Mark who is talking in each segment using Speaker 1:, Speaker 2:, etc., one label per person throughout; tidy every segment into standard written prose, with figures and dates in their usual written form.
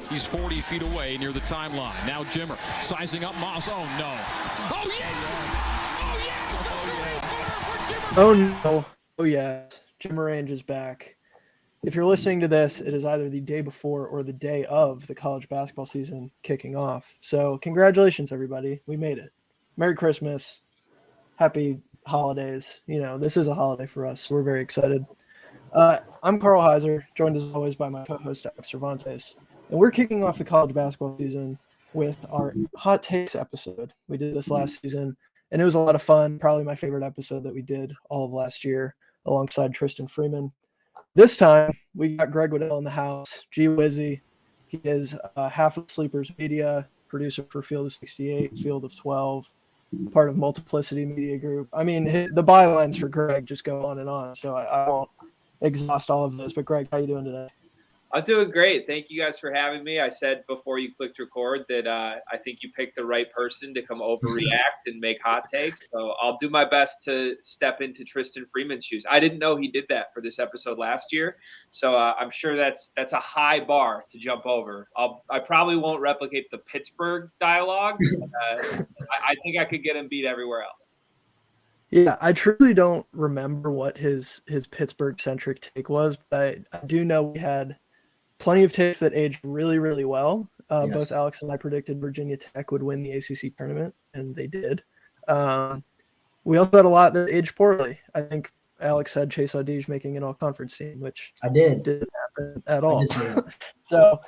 Speaker 1: He's 40 feet away near the timeline. Now Jimmer sizing up Moss. Oh, no. Oh, yes! Oh, yes!
Speaker 2: Oh, no. Oh, yes. Jimmer Range is back. If you're listening to this, it is either the day before or the day of the college basketball season kicking off. So congratulations, everybody. We made it. Merry Christmas. Happy holidays. You know, this is a holiday for us. So we're very excited. I'm Carl Heiser, joined as always by my co-host, Alex Cervantes. And we're kicking off the college basketball season with our Hot Takes episode. We did this last season, and it was a lot of fun. Probably my favorite episode that we did all of last year alongside Tristan Freeman. This time, we got Greg Waddell in the house. G Wizzy. He is half of Sleepers Media, producer for Field of 68, Field of 12, part of Multiplicity Media Group. I mean, the bylines for Greg just go on and on, so I won't exhaust all of those. But Greg, how you doing today?
Speaker 3: I'm doing great. Thank you guys for having me. I said before you clicked record that I think you picked the right person to come overreact and make hot takes. So I'll do my best to step into Tristan Freeman's shoes. I didn't know he did that for this episode last year, so I'm sure that's a high bar to jump over. I probably won't replicate the Pittsburgh dialogue. I think I could get him beat everywhere else.
Speaker 2: Yeah, I truly don't remember what his Pittsburgh-centric take was, but I do know we had plenty of takes that aged really, really well.
Speaker 4: Yes.
Speaker 2: Both Alex and I predicted Virginia Tech would win the ACC tournament, and they did. We also had a lot that aged poorly. I think Alex had Chase Audige making an all-conference team, which
Speaker 4: I did.
Speaker 2: Didn't happen at all.
Speaker 4: I did see that.
Speaker 2: So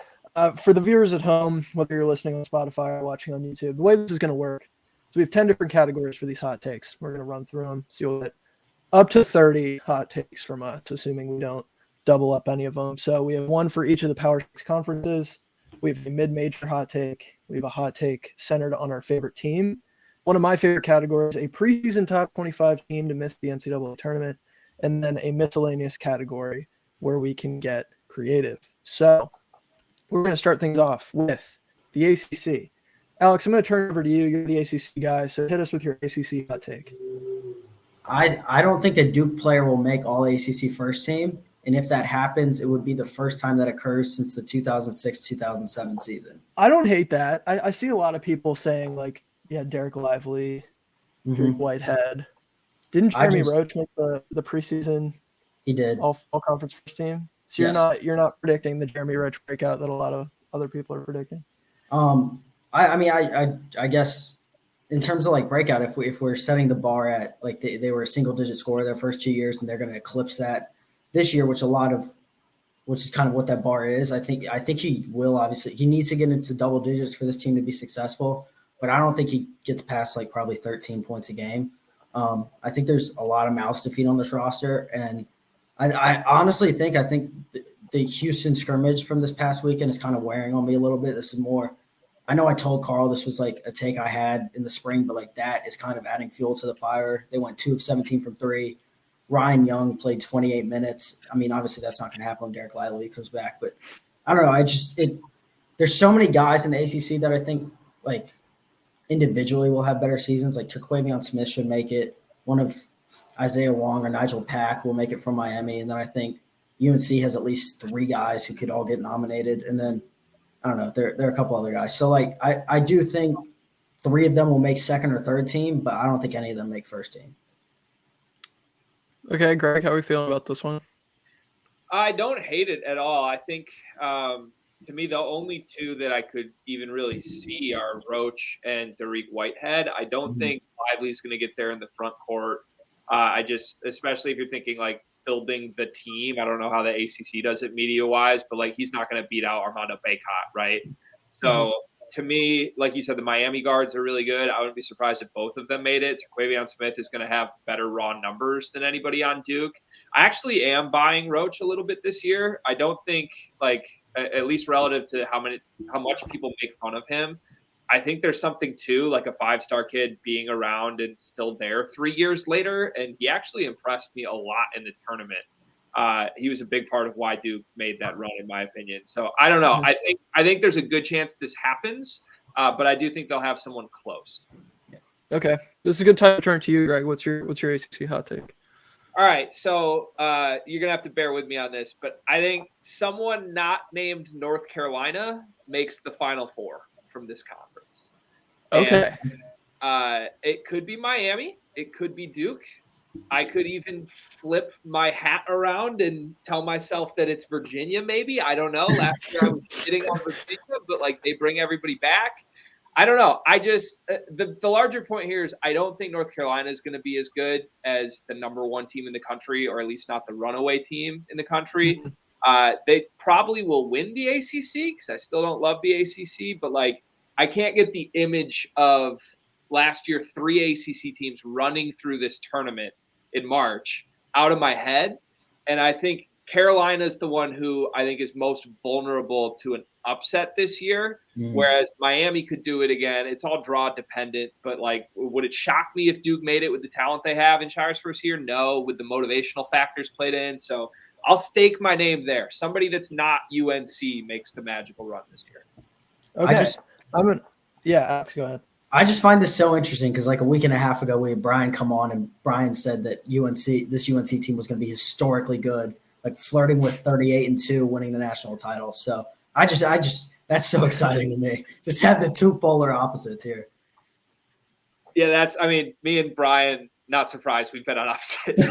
Speaker 2: for the viewers at home, whether you're listening on Spotify or watching on YouTube, the way this is going to work is we have 10 different categories for these hot takes. We're going to run through them, so you'll get up to 30 hot takes from us, assuming we don't double up any of them. So we have one for each of the Power 6 conferences. We have a mid-major hot take. We have a hot take centered on our favorite team. One of my favorite categories, a preseason top 25 team to miss the NCAA tournament, and then a miscellaneous category where we can get creative. So we're going to start things off with the ACC. Alex, I'm going to turn it over to you. You're the ACC guy, so hit us with your ACC hot take.
Speaker 4: I don't think a Duke player will make all ACC first team. And if that happens, it would be the first time that occurs since the 2006-2007 season.
Speaker 2: I don't hate that. I see a lot of people saying, like, yeah, Derek Lively, Drew Whitehead. Didn't Jeremy Roach make the preseason?
Speaker 4: He did.
Speaker 2: All conference first team? So
Speaker 4: Yes.
Speaker 2: you're not predicting the Jeremy Roach breakout that a lot of other people are predicting?
Speaker 4: I guess in terms of like breakout, if we're setting the bar at like they were a single digit scorer their first 2 years and they're going to eclipse that this year, which is kind of what that bar is. I think he will. Obviously he needs to get into double digits for this team to be successful, but I don't think he gets past like probably 13 points a game. I think there's a lot of mouths to feed on this roster, and I honestly think the Houston scrimmage from this past weekend is kind of wearing on me a little bit. This is more. I know I told Carl this was like a take I had in the spring, but like that is kind of adding fuel to the fire. They went 2 of 17 from three. Ryan Young played 28 minutes. I mean, obviously that's not going to happen when Derek Lively comes back, but I don't know. There's so many guys in the ACC that I think like individually will have better seasons. Like Terquavion Smith should make it. One of Isaiah Wong or Nigel Pack will make it from Miami. And then I think UNC has at least 3 guys who could all get nominated. And then I don't know, there are a couple other guys. So like I do think 3 of them will make second or third team, but I don't think any of them make first team.
Speaker 2: Okay, Greg, how are we feeling about this one?
Speaker 3: I don't hate it at all. I think to me, the only 2 that I could even really see are Roach and Derek Whitehead. I don't think Lively's going to get there in the front court. Especially if you're thinking like building the team. I don't know how the ACC does it media-wise, but like he's not going to beat out Armando Bacot, right? So to me, like you said, the Miami guards are really good. I wouldn't be surprised if both of them made it. Terquavion Smith is going to have better raw numbers than anybody on Duke. I actually am buying Roach a little bit this year. I don't think, like, at least relative to how much people make fun of him, I think there's something to like a 5-star kid being around and still there 3 years later. And he actually impressed me a lot in the tournament. He was a big part of why Duke made that run, in my opinion. So I don't know. I think there's a good chance this happens, but I do think they'll have someone close.
Speaker 2: Okay, this is a good time to turn to you, Greg. What's your ACC hot take?
Speaker 3: All right, so you're going to have to bear with me on this, but I think someone not named North Carolina makes the Final Four from this conference.
Speaker 2: Okay.
Speaker 3: And, it could be Miami. It could be Duke. I could even flip my hat around and tell myself that it's Virginia maybe. I don't know. Last year I was hitting on Virginia, but, like, they bring everybody back. I don't know. I just the larger point here is I don't think North Carolina is going to be as good as the number one team in the country, or at least not the runaway team in the country. They probably will win the ACC because I still don't love the ACC, but, like, I can't get the image of last year 3 ACC teams running through this tournament in March out of my head. And I think Carolina is the one who I think is most vulnerable to an upset this year, whereas Miami could do it again. It's all draw dependent, but, like, would it shock me if Duke made it with the talent they have in Shire's first year? No, with the motivational factors played in. So I'll stake my name there. Somebody that's not UNC makes the magical run this year.
Speaker 2: Okay. Alex, go ahead.
Speaker 4: I just find this so interesting because, like, a week and a half ago, we had Brian come on, and Brian said that this UNC team was going to be historically good, like flirting with 38-2, winning the national title. So I just that's so exciting to me. Just have the two polar opposites here.
Speaker 3: Yeah, me and Brian, not surprised we've been on opposites.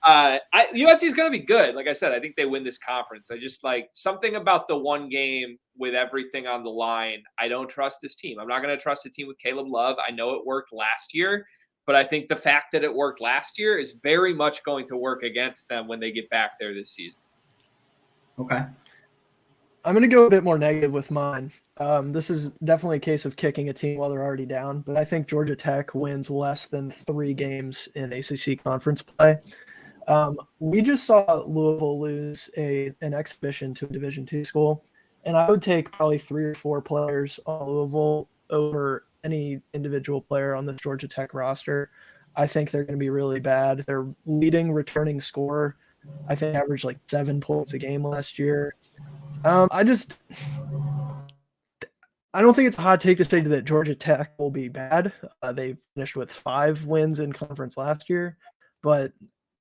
Speaker 3: UNC is going to be good. Like I said, I think they win this conference. I just, like, something about the one game with everything on the line. I don't trust this team. I'm not going to trust a team with Caleb Love. I know it worked last year, but I think the fact that it worked last year is very much going to work against them when they get back there this season.
Speaker 4: Okay.
Speaker 2: I'm going to go a bit more negative with mine. This is definitely a case of kicking a team while they're already down, but I think Georgia Tech wins less than 3 games in ACC conference play. We just saw Louisville lose an exhibition to a Division II school, and I would take probably 3 or 4 players on Louisville over any individual player on the Georgia Tech roster. I think they're going to be really bad. Their leading returning scorer, I think, averaged like 7 points a game last year. I don't think it's a hot take to say that Georgia Tech will be bad. They finished with 5 wins in conference last year, but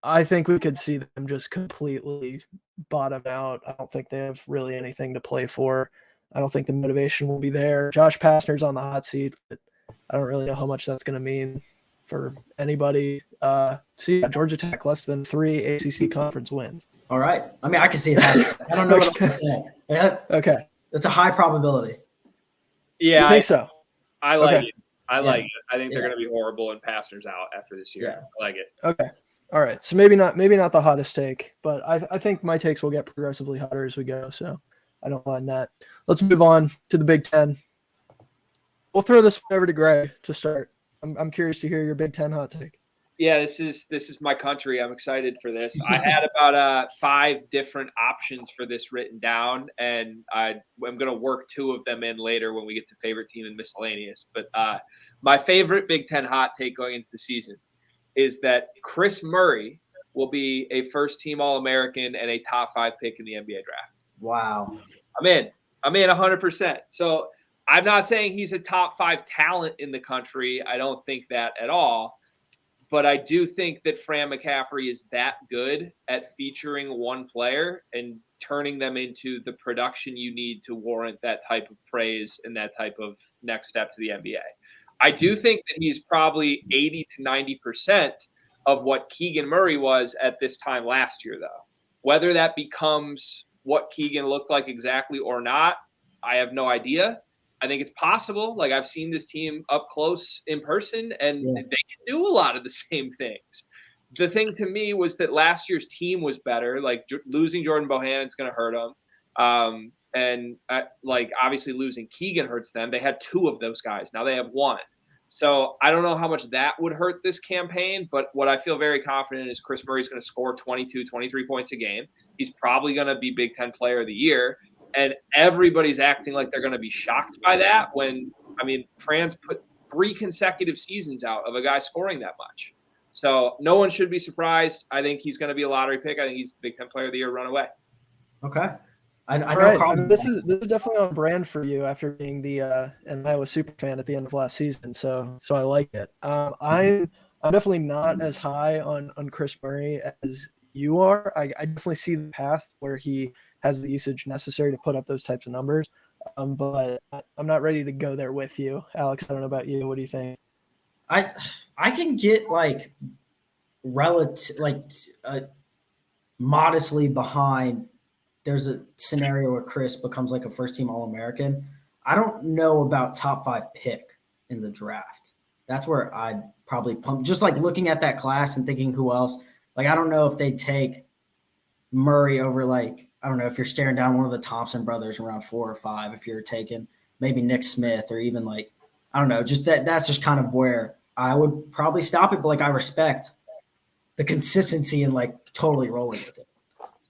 Speaker 2: I think we could see them just completely bottom out. I don't think they have really anything to play for. I don't think the motivation will be there. Josh Pastner's on the hot seat, but I don't really know how much that's going to mean for anybody. Georgia Tech, less than 3 ACC conference wins.
Speaker 4: All right. I mean, I can see it happening. I don't know what else to say. Yeah,
Speaker 2: okay.
Speaker 4: It's a high probability.
Speaker 3: Yeah,
Speaker 2: I think so.
Speaker 3: I like it. I like it. I think they're going to be horrible and Pastner's out after this year.
Speaker 4: Yeah.
Speaker 3: I like it.
Speaker 2: Okay. All right. So maybe not the hottest take, but I think my takes will get progressively hotter as we go. So I don't mind that. Let's move on to the Big Ten. We'll throw this one over to Greg to start. I'm curious to hear your Big Ten hot take.
Speaker 3: Yeah, this is my country. I'm excited for this. I had about 5 different options for this written down, and I'm going to work 2 of them in later when we get to favorite team and miscellaneous. But my favorite Big Ten hot take going into the season is that Kris Murray will be a first-team All-American and a top 5 pick in the NBA draft.
Speaker 4: Wow.
Speaker 3: I'm in 100%. So I'm not saying he's a top 5 talent in the country. I don't think that at all. But I do think that Fran McCaffrey is that good at featuring one player and turning them into the production you need to warrant that type of praise and that type of next step to the NBA. I do think that he's probably 80 to 90% of what Keegan Murray was at this time last year, though. Whether that becomes what Keegan looked like exactly or not, I have no idea. I think it's possible. Like, I've seen this team up close in person, and they can do a lot of the same things. The thing to me was that last year's team was better. Like, losing Jordan Bohannon's going to hurt them. Obviously losing Keegan hurts them. They had 2 of those guys. Now they have 1. So I don't know how much that would hurt this campaign, but what I feel very confident in is Kris Murray's going to score 22, 23 points a game. He's probably going to be Big Ten Player of the Year. And everybody's acting like they're going to be shocked by that when, Fran's put 3 consecutive seasons out of a guy scoring that much. So no one should be surprised. I think he's going to be a lottery pick. I think he's the Big Ten Player of the Year runaway.
Speaker 4: Okay. I know
Speaker 2: right. This is definitely on brand for you after being an Iowa super fan at the end of last season. So I like it. I'm I'm definitely not as high on Kris Murray as you are. I definitely see the path where he has the usage necessary to put up those types of numbers. But I'm not ready to go there with you, Alex. I don't know about you. What do you think?
Speaker 4: I can get like modestly behind. There's a scenario where Kris becomes like a first-team All-American. I don't know about top 5 pick in the draft. That's where I'd probably pump. Just like looking at that class and thinking who else. Like I don't know if they'd take Murray over like I don't know if you're staring down one of the Thompson brothers around 4 or 5. If you're taking maybe Nick Smith or even like I don't know. Just that's just kind of where I would probably stop it. But like I respect the consistency and like totally rolling with it.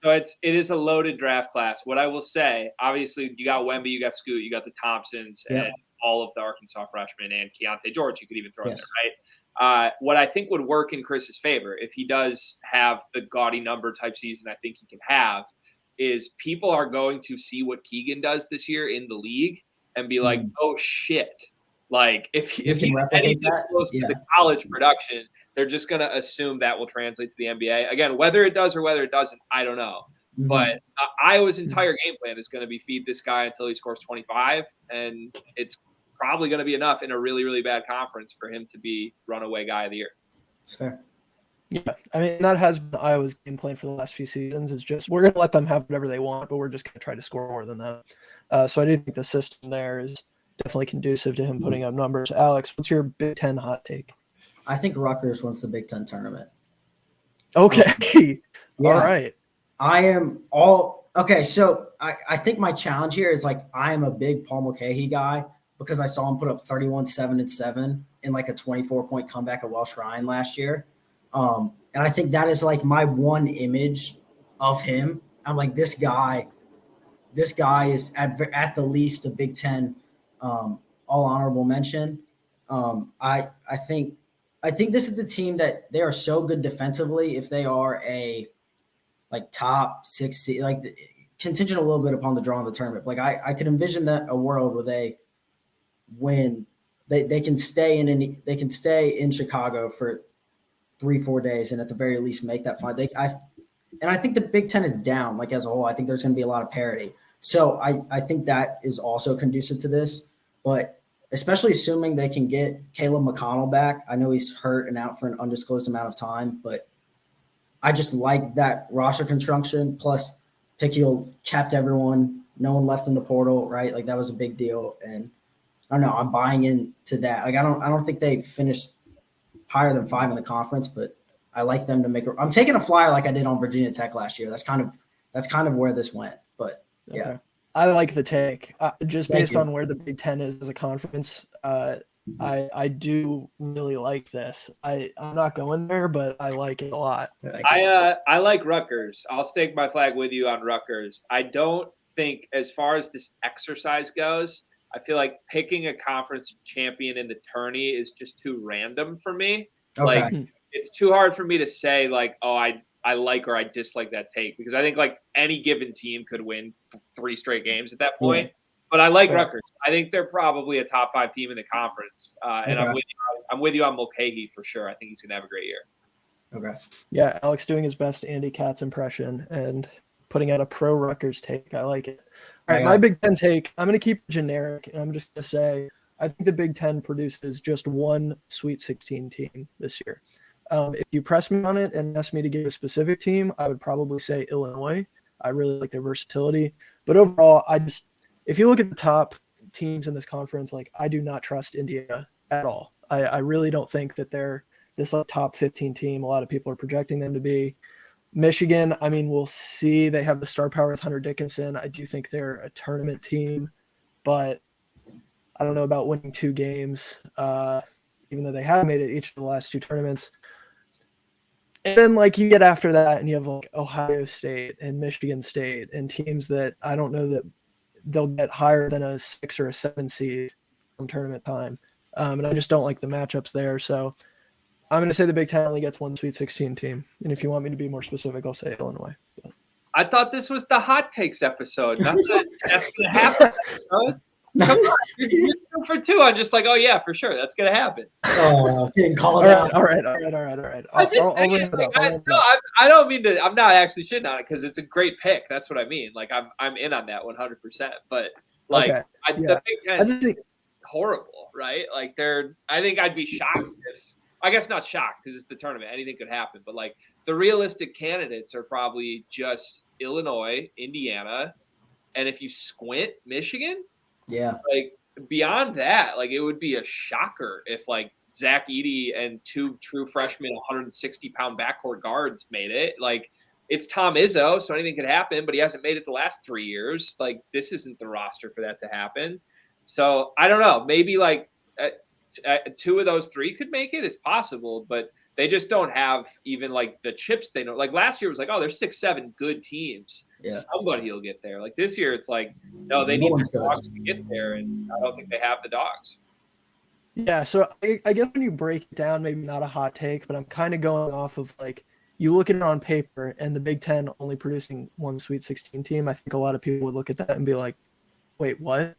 Speaker 3: So it is a loaded draft class. What I will say, obviously, you got Wemby, you got Scoot, you got the Thompsons, and all of the Arkansas freshmen, and Keontae George. You could even throw in there, right? What I think would work in Kris's favor, if he does have the gaudy number type season I think he can have, is people are going to see what Keegan does this year in the league and be like, oh shit. Like if he's anything close to the college production, they're just going to assume that will translate to the NBA. Again, whether it does or whether it doesn't, I don't know. Mm-hmm. But Iowa's entire game plan is going to be feed this guy until he scores 25, and it's probably going to be enough in a really, really bad conference for him to be runaway guy of the year.
Speaker 4: It's fair.
Speaker 2: Yeah, I mean, that has been Iowa's game plan for the last few seasons. It's just we're going to let them have whatever they want, but we're just going to try to score more than that. So I do think the system there is definitely conducive to him putting up numbers. Alex, what's your Big Ten hot take?
Speaker 4: I think Rutgers wins the Big Ten tournament.
Speaker 2: Okay. All right.
Speaker 4: I am all – okay, so I think my challenge here is like I am a big Paul Mulcahy guy because I saw him put up 31, 7, and 7 in like a 24-point comeback at Welsh Ryan last year. And I think that is like my one image of him. I'm like, this guy is at the least a Big Ten all honorable mention. I think this is the team that they are so good defensively. If they are a like top 6, like contingent a little bit upon the draw in the tournament. Like I could envision that a world where they win, they can stay in Chicago for 3-4 days and at the very least make that fun. And I think the Big Ten is down like as a whole. I think there's going to be a lot of parity. So I think that is also conducive to this, but especially assuming they can get Caleb McConnell back. I know he's hurt and out for an undisclosed amount of time, but I just like that roster construction. Plus, Pickiel kept everyone, no one left in the portal, right? Like that was a big deal, and I don't know. I'm buying into that. Like I don't think they finished higher than 5 in the conference, but I like them to make. I'm taking a flyer like I did on Virginia Tech last year. That's kind of where this went, but yeah.
Speaker 2: Okay. I like the take. Just based on where the Big Ten is as a conference, I do really like this. I'm not going there, but I like it a lot.
Speaker 3: I like Rutgers. I'll stake my flag with you on Rutgers. I don't think, as far as this exercise goes, I feel like picking a conference champion in the tourney is just too random for me. Okay. Like it's too hard for me to say like, oh, I like or I dislike that take because I think like any given team could win 3 straight games at that point. Yeah. But I like Rutgers. I think they're probably a top 5 team in the conference. And I'm with you on Mulcahy for sure. I think he's going to have a great year.
Speaker 4: Okay.
Speaker 2: Yeah, Alex doing his best Andy Katz impression and putting out a pro Rutgers take. I like it. All right, my Big Ten take, I'm going to keep it generic, and I'm just going to say I think the Big Ten produces just one Sweet 16 team this year. If you press me on it and ask me to give a specific team, I would probably say Illinois. I really like their versatility. But overall, if you look at the top teams in this conference, like I do not trust Indiana at all. I really don't think that they're this top 15 team. A lot of people are projecting them to be. Michigan, I mean, we'll see. They have the star power with Hunter Dickinson. I do think they're a tournament team, but I don't know about winning 2 games, even though they have made it each of the last 2 tournaments. And then, like, you get after that and you have, like, Ohio State and Michigan State and teams that I don't know that they'll get higher than a 6 or a 7 seed from tournament time. And I just don't like the matchups there. So I'm going to say the Big Ten only gets one Sweet 16 team. And if you want me to be more specific, I'll say Illinois. But.
Speaker 3: I thought this was the Hot Takes episode. Not that that's going to happen. Come on, you're 2 for 2. I'm just like, oh yeah, for sure, that's gonna happen.
Speaker 4: Oh, getting called
Speaker 2: All
Speaker 4: out.
Speaker 2: right.
Speaker 3: I don't mean to. I'm not actually shitting on it because it's a great pick. That's what I mean. Like I'm in on that 100%. But like
Speaker 2: Okay.
Speaker 3: the Big
Speaker 2: I
Speaker 3: Ten
Speaker 2: just think
Speaker 3: is horrible, right? Like I think I'd be shocked if. I guess not shocked because it's the tournament. Anything could happen. But like the realistic candidates are probably just Illinois, Indiana, and if you squint, Michigan.
Speaker 4: Yeah.
Speaker 3: Like beyond that, like it would be a shocker if like Zach Edey and 2 true freshmen, 160-pound backcourt guards made it. Like it's Tom Izzo, so anything could happen, but he hasn't made it the last 3 years. Like this isn't the roster for that to happen. So I don't know. Maybe like 2 of those 3 could make it. It's possible, but they just don't have even like the chips they know. Like last year was like, oh, there's 6, 7 good teams. Yeah. Somebody will get there. Like this year, it's like, no, they need the dogs to get there, and I don't think they have the dogs.
Speaker 2: Yeah, so I guess when you break it down, maybe not a hot take, but I'm kind of going off of like you look at it on paper and the Big Ten only producing 1 Sweet 16 team. I think a lot of people would look at that and be like, wait, what?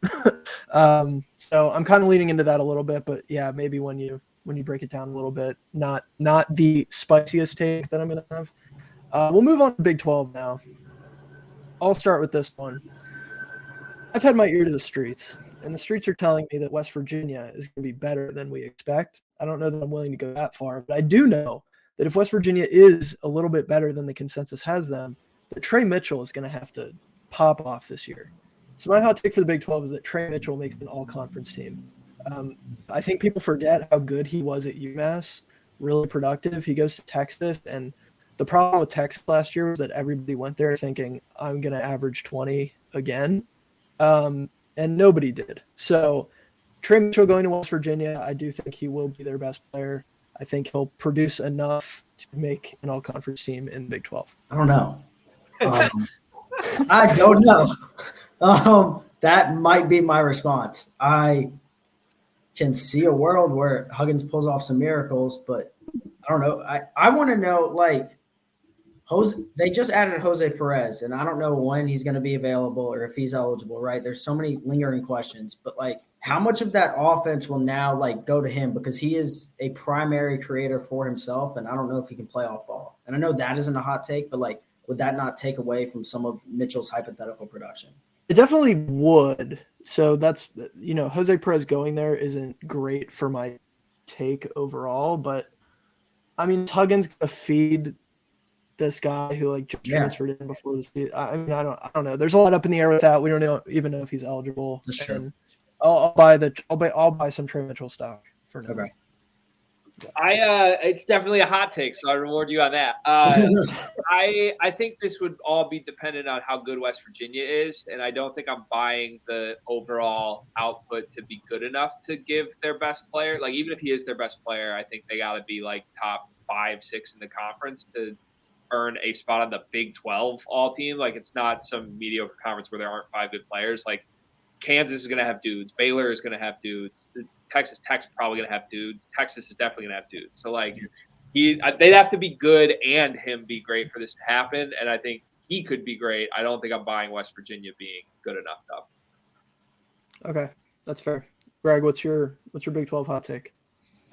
Speaker 2: So I'm kind of leaning into that a little bit, but yeah, maybe when you break it down a little bit, not the spiciest take that I'm going to have. We'll move on to Big 12 now. I'll start with this one. I've had my ear to the streets, and the streets are telling me that West Virginia is going to be better than we expect. I don't know that I'm willing to go that far, but I do know that if West Virginia is a little bit better than the consensus has them, that Trey Mitchell is going to have to pop off this year. So my hot take for the Big 12 is that Trey Mitchell makes an all-conference team. I think people forget how good he was at UMass, really productive. He goes to Texas, and the problem with Texas last year was that everybody went there thinking, I'm going to average 20 again, and nobody did. So Trey Mitchell going to West Virginia, I do think he will be their best player. I think he'll produce enough to make an all-conference team in the Big 12.
Speaker 4: I don't know. I don't know. That might be my response. I can see a world where Huggins pulls off some miracles, but I don't know. I want to know, like, they just added Jose Perez, and I don't know when he's going to be available or if he's eligible, right? There's so many lingering questions, but like how much of that offense will now like go to him because he is a primary creator for himself, and I don't know if he can play off ball. And I know that isn't a hot take, but like would that not take away from some of Mitchell's hypothetical production?
Speaker 2: It definitely would. So that's, Jose Perez going there isn't great for my take overall, but I mean, Huggins going to feed this guy who like just transferred in before the season. I mean, I don't know. There's a lot up in the air with that. We don't even know if he's eligible.
Speaker 4: That's true.
Speaker 2: I'll buy some Trey Mitchell stock for now.
Speaker 4: Okay.
Speaker 3: It's definitely a hot take, so I reward you on that. I think this would all be dependent on how good West Virginia is, and I don't think I'm buying the overall output to be good enough to give their best player. Like even if he is their best player, I think they got to be like top 5, 6 in the conference to earn a spot on the Big 12 all team. Like it's not some mediocre conference where there aren't 5 good players. Like Kansas is going to have dudes. Baylor is going to have dudes. Texas Tech's probably going to have dudes. Texas is definitely going to have dudes. So like they'd have to be good and him be great for this to happen. And I think he could be great. I don't think I'm buying West Virginia being good enough though.
Speaker 2: Okay, that's fair. Greg, what's your Big 12 hot take?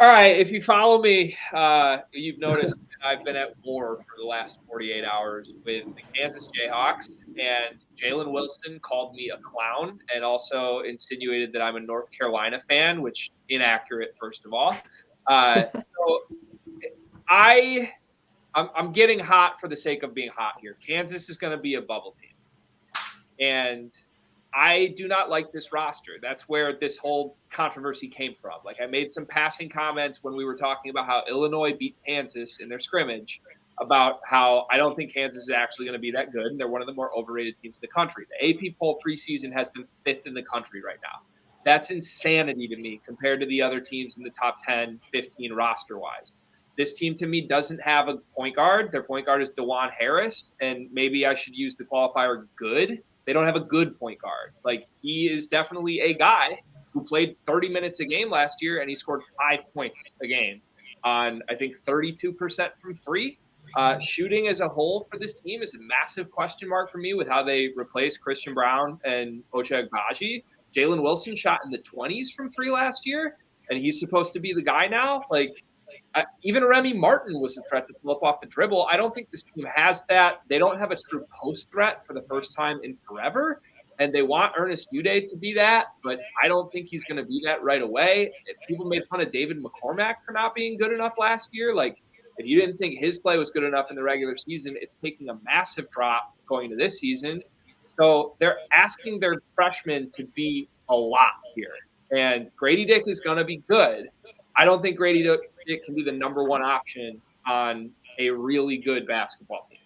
Speaker 3: All right, if you follow me, you've noticed I've been at war for the last 48 hours with the Kansas Jayhawks, and Jalen Wilson called me a clown and also insinuated that I'm a North Carolina fan, which inaccurate, first of all. So I'm getting hot for the sake of being hot here. Kansas is going to be a bubble team, and I do not like this roster. That's where this whole controversy came from. Like I made some passing comments when we were talking about how Illinois beat Kansas in their scrimmage about how I don't think Kansas is actually going to be that good. And they're one of the more overrated teams in the country. The AP poll preseason has them 5th in the country right now. That's insanity to me compared to the other teams in the top 10, 15 roster wise. This team to me doesn't have a point guard. Their point guard is DeJuan Harris. And maybe I should use the qualifier good. They don't have a good point guard. Like he is definitely a guy who played 30 minutes a game last year and he scored 5 points a game on, I think, 32% from 3. Shooting as a whole for this team is a massive question mark for me with how they replace Christian Brown and Ochai Agbaji. Jalen Wilson shot in the 20s from 3 last year, and he's supposed to be the guy now. Like, even Remy Martin was a threat to pull up off the dribble. I don't think this team has that. They don't have a true post threat for the first time in forever, and they want Ernest Uday to be that, but I don't think he's going to be that right away. People made fun of David McCormack for not being good enough last year. Like, if you didn't think his play was good enough in the regular season, it's taking a massive drop going into this season. So they're asking their freshmen to be a lot here. And Grady Dick is going to be good. I don't think Grady Dick can be the number one option on a really good basketball team.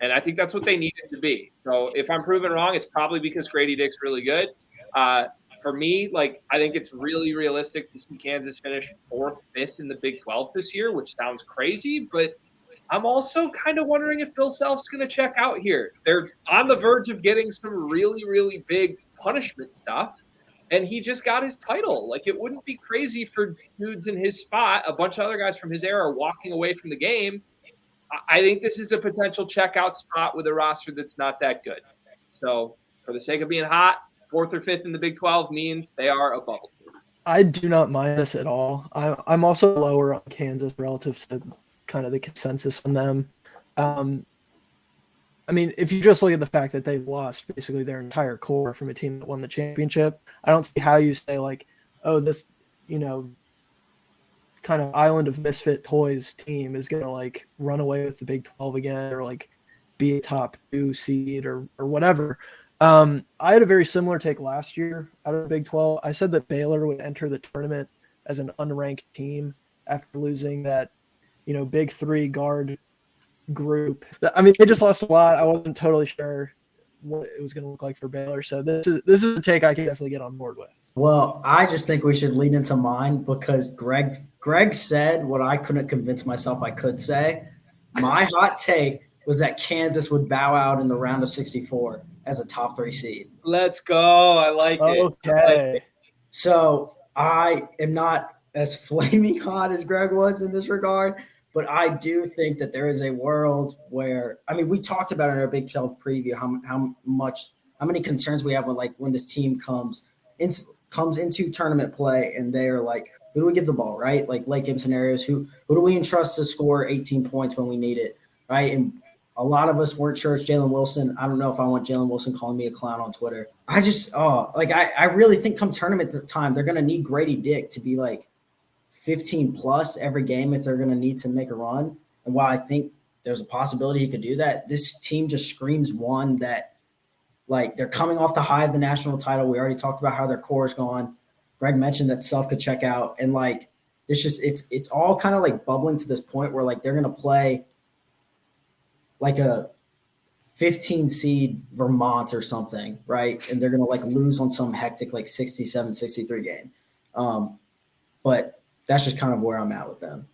Speaker 3: And I think that's what they need it to be. So if I'm proven wrong, it's probably because Grady Dick's really good. For me, like, I think it's really realistic to see Kansas finish 4th, 5th in the Big 12 this year, which sounds crazy, but I'm also kind of wondering if Bill Self's going to check out here. They're on the verge of getting some really, really big punishment stuff, and he just got his title. Like, it wouldn't be crazy for dudes in his spot. A bunch of other guys from his era are walking away from the game. I think this is a potential checkout spot with a roster that's not that good. So for the sake of being hot, 4th or 5th in the Big 12 means they are a bubble team.
Speaker 2: I do not mind this at all. I'm also lower on Kansas relative to kind of the consensus on them. I mean, if you just look at the fact that they've lost basically their entire core from a team that won the championship, I don't see how you say, like, oh, this, kind of island of misfit toys team is going to, like, run away with the Big 12 again or, like, be a top 2 seed or whatever. I had a very similar take last year out of the Big 12. I said that Baylor would enter the tournament as an unranked team after losing that, Big 3 guard group. I mean, they just lost a lot. I wasn't totally sure what it was going to look like for Baylor. So this is a take I can definitely get on board with.
Speaker 4: Well, I just think we should lead into mine because Greg said what I couldn't convince myself I could say. My hot take was that Kansas would bow out in the round of 64 as a top 3 seed.
Speaker 3: Let's go. I like it.
Speaker 2: Okay.
Speaker 4: So I am not as flaming hot as Greg was in this regard, but I do think that there is a world where, I mean, we talked about in our Big 12 preview how many concerns we have when this team comes into tournament play and they are like, who do we give the ball, right? Like late game scenarios, who do we entrust to score 18 points when we need it, right? And a lot of us weren't sure it's Jalen Wilson. I don't know if I want Jalen Wilson calling me a clown on Twitter. I really think come tournament time, they're going to need Grady Dick to be like 15 plus every game if they're going to need to make a run. And while I think there's a possibility he could do that, this team just screams one that, like, they're coming off the high of the national title. We already talked about how their core is gone. Greg mentioned that Self could check out. And, like, it's all kind of, like, bubbling to this point where, like, they're going to play like a 15 seed Vermont or something, right? And they're going to, like, lose on some hectic, like, 67, 63 game. But that's just kind of where I'm at with them.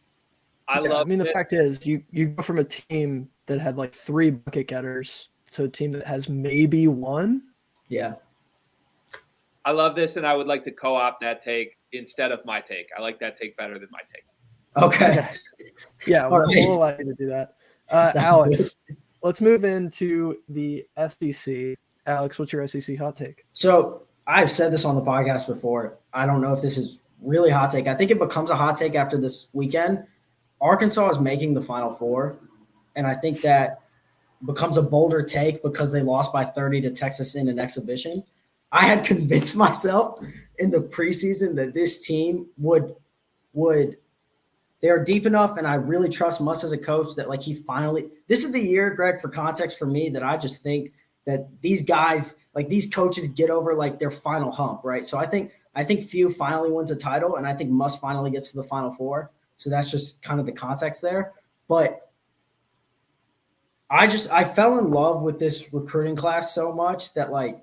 Speaker 2: The fact is you go from a team that had, like, 3 bucket getters to a team that has maybe 1.
Speaker 4: Yeah.
Speaker 3: I love this, and I would like to co-opt that take instead of my take. I like that take better than my take.
Speaker 4: Okay.
Speaker 2: Yeah, we'll allow you to do that. Alex, let's move into the SEC. Alex, what's your SEC hot take?
Speaker 4: So I've said this on the podcast before. I don't know if this is really a hot take. I think it becomes a hot take after this weekend. Arkansas is making the Final Four, and I think that becomes a bolder take because they lost by 30 to Texas in an exhibition. I had convinced myself in the preseason that this team would they are deep enough, and I really trust Muss as a coach that, like, he finally – this is the year, Greg, for context for me, that I just think that these guys, like, these coaches get over, like, their final hump, right? So I think Few finally wins a title, and I think Muss finally gets to the Final Four. So that's just kind of the context there. But I fell in love with this recruiting class so much that, like,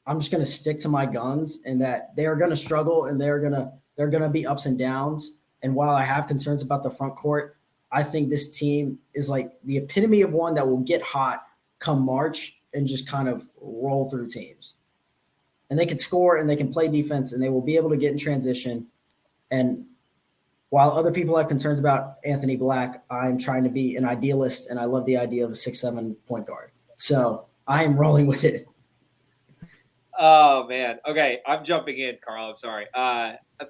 Speaker 4: I'm just going to stick to my guns and that they are going to struggle and they're going to be ups and downs. And while I have concerns about the front court, I think this team is like the epitome of one that will get hot come March and just kind of roll through teams. And they can score and they can play defense and they will be able to get in transition. And while other people have concerns about Anthony Black, I'm trying to be an idealist and I love the idea of a 6'7" point guard. So I am rolling with it.
Speaker 3: Oh man. Okay, I'm jumping in, Carl. I'm sorry.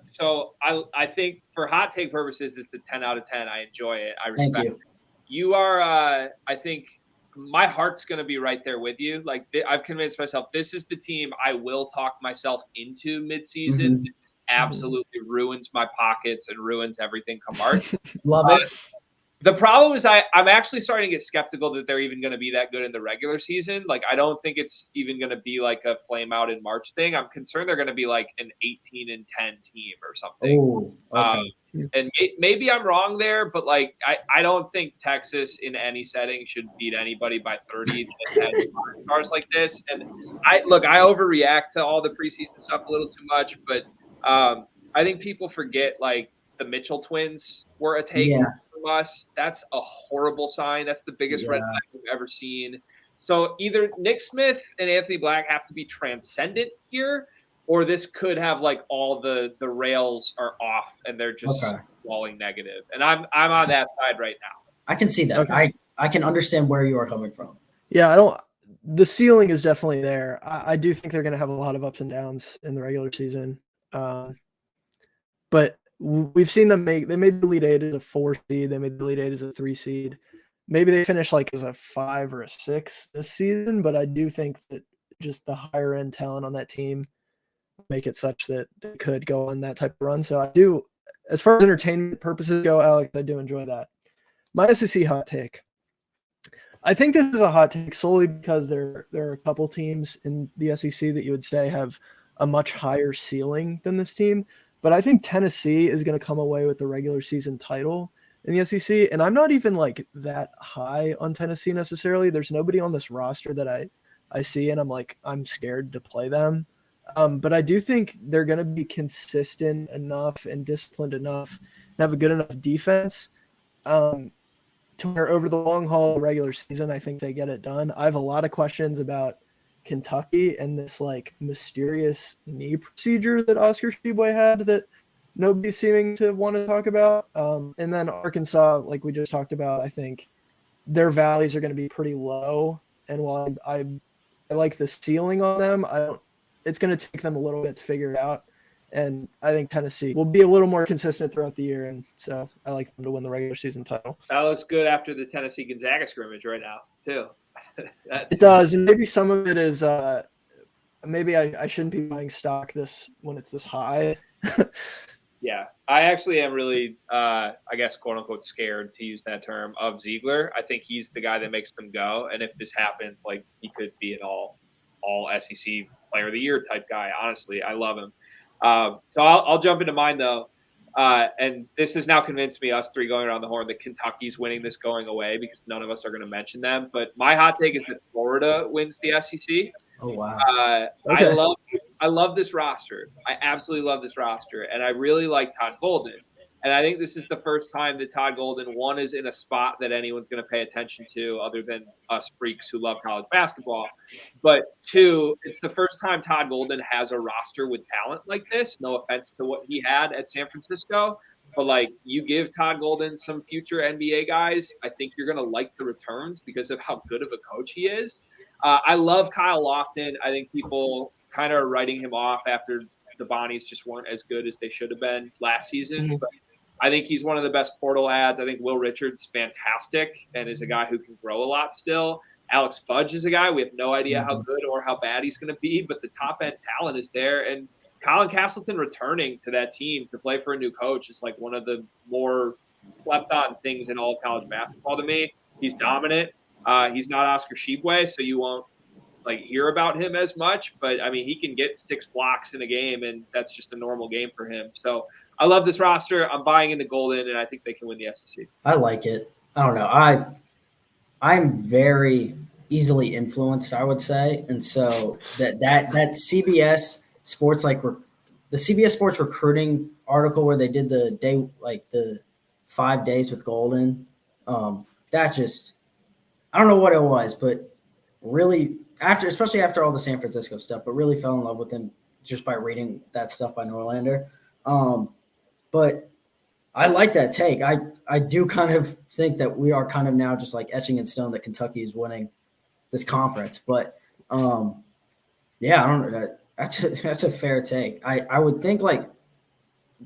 Speaker 3: So I think for hot take purposes, it's a 10 out of 10. I enjoy it. I respect
Speaker 4: Thank
Speaker 3: it.
Speaker 4: you.
Speaker 3: You are. I think my heart's going to be right there with you. Like I've convinced myself this is the team I will talk myself into midseason.
Speaker 4: Mhm.
Speaker 3: It just absolutely ruins my pockets and ruins everything come March.
Speaker 4: Love it.
Speaker 3: The problem is I'm actually starting to get skeptical that they're even going to be that good in the regular season. Like, I don't think it's even going to be like a flame out in March thing. I'm concerned they're going to be like an 18-10 team or something.
Speaker 4: Oh, okay.
Speaker 3: And maybe I'm wrong there, but like, I don't think Texas in any setting should beat anybody by 30 stars like this. And I overreact to all the preseason stuff a little too much, but I think people forget like the Mitchell twins were a take.
Speaker 4: Yeah.
Speaker 3: From us. That's a horrible sign. That's the biggest red
Speaker 4: Yeah.
Speaker 3: flag we've ever seen. So either Nick Smith and Anthony Black have to be transcendent here, or this could have like all the rails are off and they're just falling negative. And I'm on that side right now.
Speaker 4: I can see that.
Speaker 2: Okay.
Speaker 4: I can understand where you are coming from.
Speaker 2: Yeah, the ceiling is definitely there. I do think they're going to have a lot of ups and downs in the regular season. But we've seen them they made the Elite Eight as a 4 seed. They made the Elite Eight as a 3 seed. Maybe they finish like as a 5 or a 6 this season, but I do think that just the higher end talent on that team make it such that they could go on that type of run. So I do, as far as entertainment purposes go, Alex, I do enjoy that. My SEC hot take. I think this is a hot take solely because there are a couple teams in the SEC that you would say have a much higher ceiling than this team. But I think Tennessee is going to come away with the regular season title in the SEC. And I'm not even like that high on Tennessee necessarily. There's nobody on this roster that I see and I'm scared to play them. But I do think they're going to be consistent enough and disciplined enough and have a good enough defense to where over the long haul, regular season, I think they get it done. I have a lot of questions about Kentucky and this like mysterious knee procedure that Oscar Tshiebwe had that nobody's seeming to want to talk about. And then Arkansas, like we just talked about, I think their valleys are going to be pretty low. And while I like the ceiling on them, it's going to take them a little bit to figure it out. And I think Tennessee will be a little more consistent throughout the year. And so I like them to win the regular season title.
Speaker 3: That looks good after the Tennessee Gonzaga scrimmage right now, too.
Speaker 2: It does. And maybe some of it is maybe I shouldn't be buying stock when it's this high.
Speaker 3: Yeah, I actually am really, I guess, quote unquote, scared to use that term of Ziegler. I think he's the guy that makes them go. And if this happens, like he could be an all SEC player of the year type guy. Honestly, I love him. So I'll jump into mine though. And this has now convinced me, us three going around the horn, that Kentucky's winning this going away because none of us are going to mention them. But my hot take is that Florida wins the SEC.
Speaker 4: Oh, wow.
Speaker 2: Okay.
Speaker 3: I love this roster. I absolutely love this roster. And I really like Todd Golden. And I think this is the first time that Todd Golden, one, is in a spot that anyone's going to pay attention to other than us freaks who love college basketball. But two, it's the first time Todd Golden has a roster with talent like this. No offense to what he had at San Francisco. But, like, you give Todd Golden some future NBA guys, I think you're going to like the returns because of how good of a coach he is. I love Kyle Lofton. I think people kind of are writing him off after the Bonnies just weren't as good as they should have been last season. But I think he's one of the best portal ads. I think Will Richard's fantastic and is a guy who can grow a lot still. Alex Fudge is a guy. We have no idea how good or how bad he's going to be, but the top-end talent is there. And Colin Castleton returning to that team to play for a new coach is like one of the more slept-on things in all of college basketball to me. He's dominant. He's not Oscar Tshiebwe, so you won't hear about him as much. But, I mean, he can get 6 blocks in a game, and that's just a normal game for him. So I love this roster. I'm buying into Golden, and I think they can win the SEC.
Speaker 4: I like it. I don't know. I'm very easily influenced, I would say. And so that CBS Sports, the CBS Sports recruiting article where they did the 5 days with Golden, that just – I don't know what it was, but really especially after all the San Francisco stuff, but really fell in love with him just by reading that stuff by Norlander. But I like that take. I do kind of think that we are kind of now just like etching in stone that Kentucky is winning this conference. But Yeah, I don't know. That's a fair take. I would think like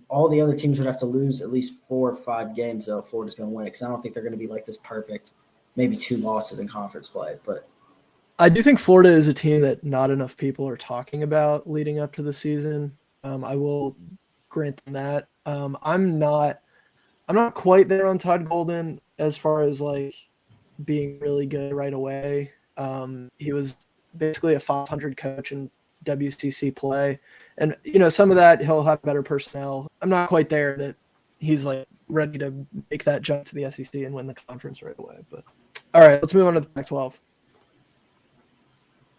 Speaker 4: all the other teams would have to lose at least 4 or 5 games though. Florida's going to win it because I don't think they're going to be like this perfect, maybe 2 losses in conference play. But
Speaker 2: I do think Florida is a team that not enough people are talking about leading up to the season. I will grant them that. I'm not quite there on Todd Golden as far as like being really good right away. He was basically a 500 coach in WCC play, and some of that he'll have better personnel. I'm not quite there that he's like ready to make that jump to the SEC and win the conference right away. But all right, let's move on to the Pac-12.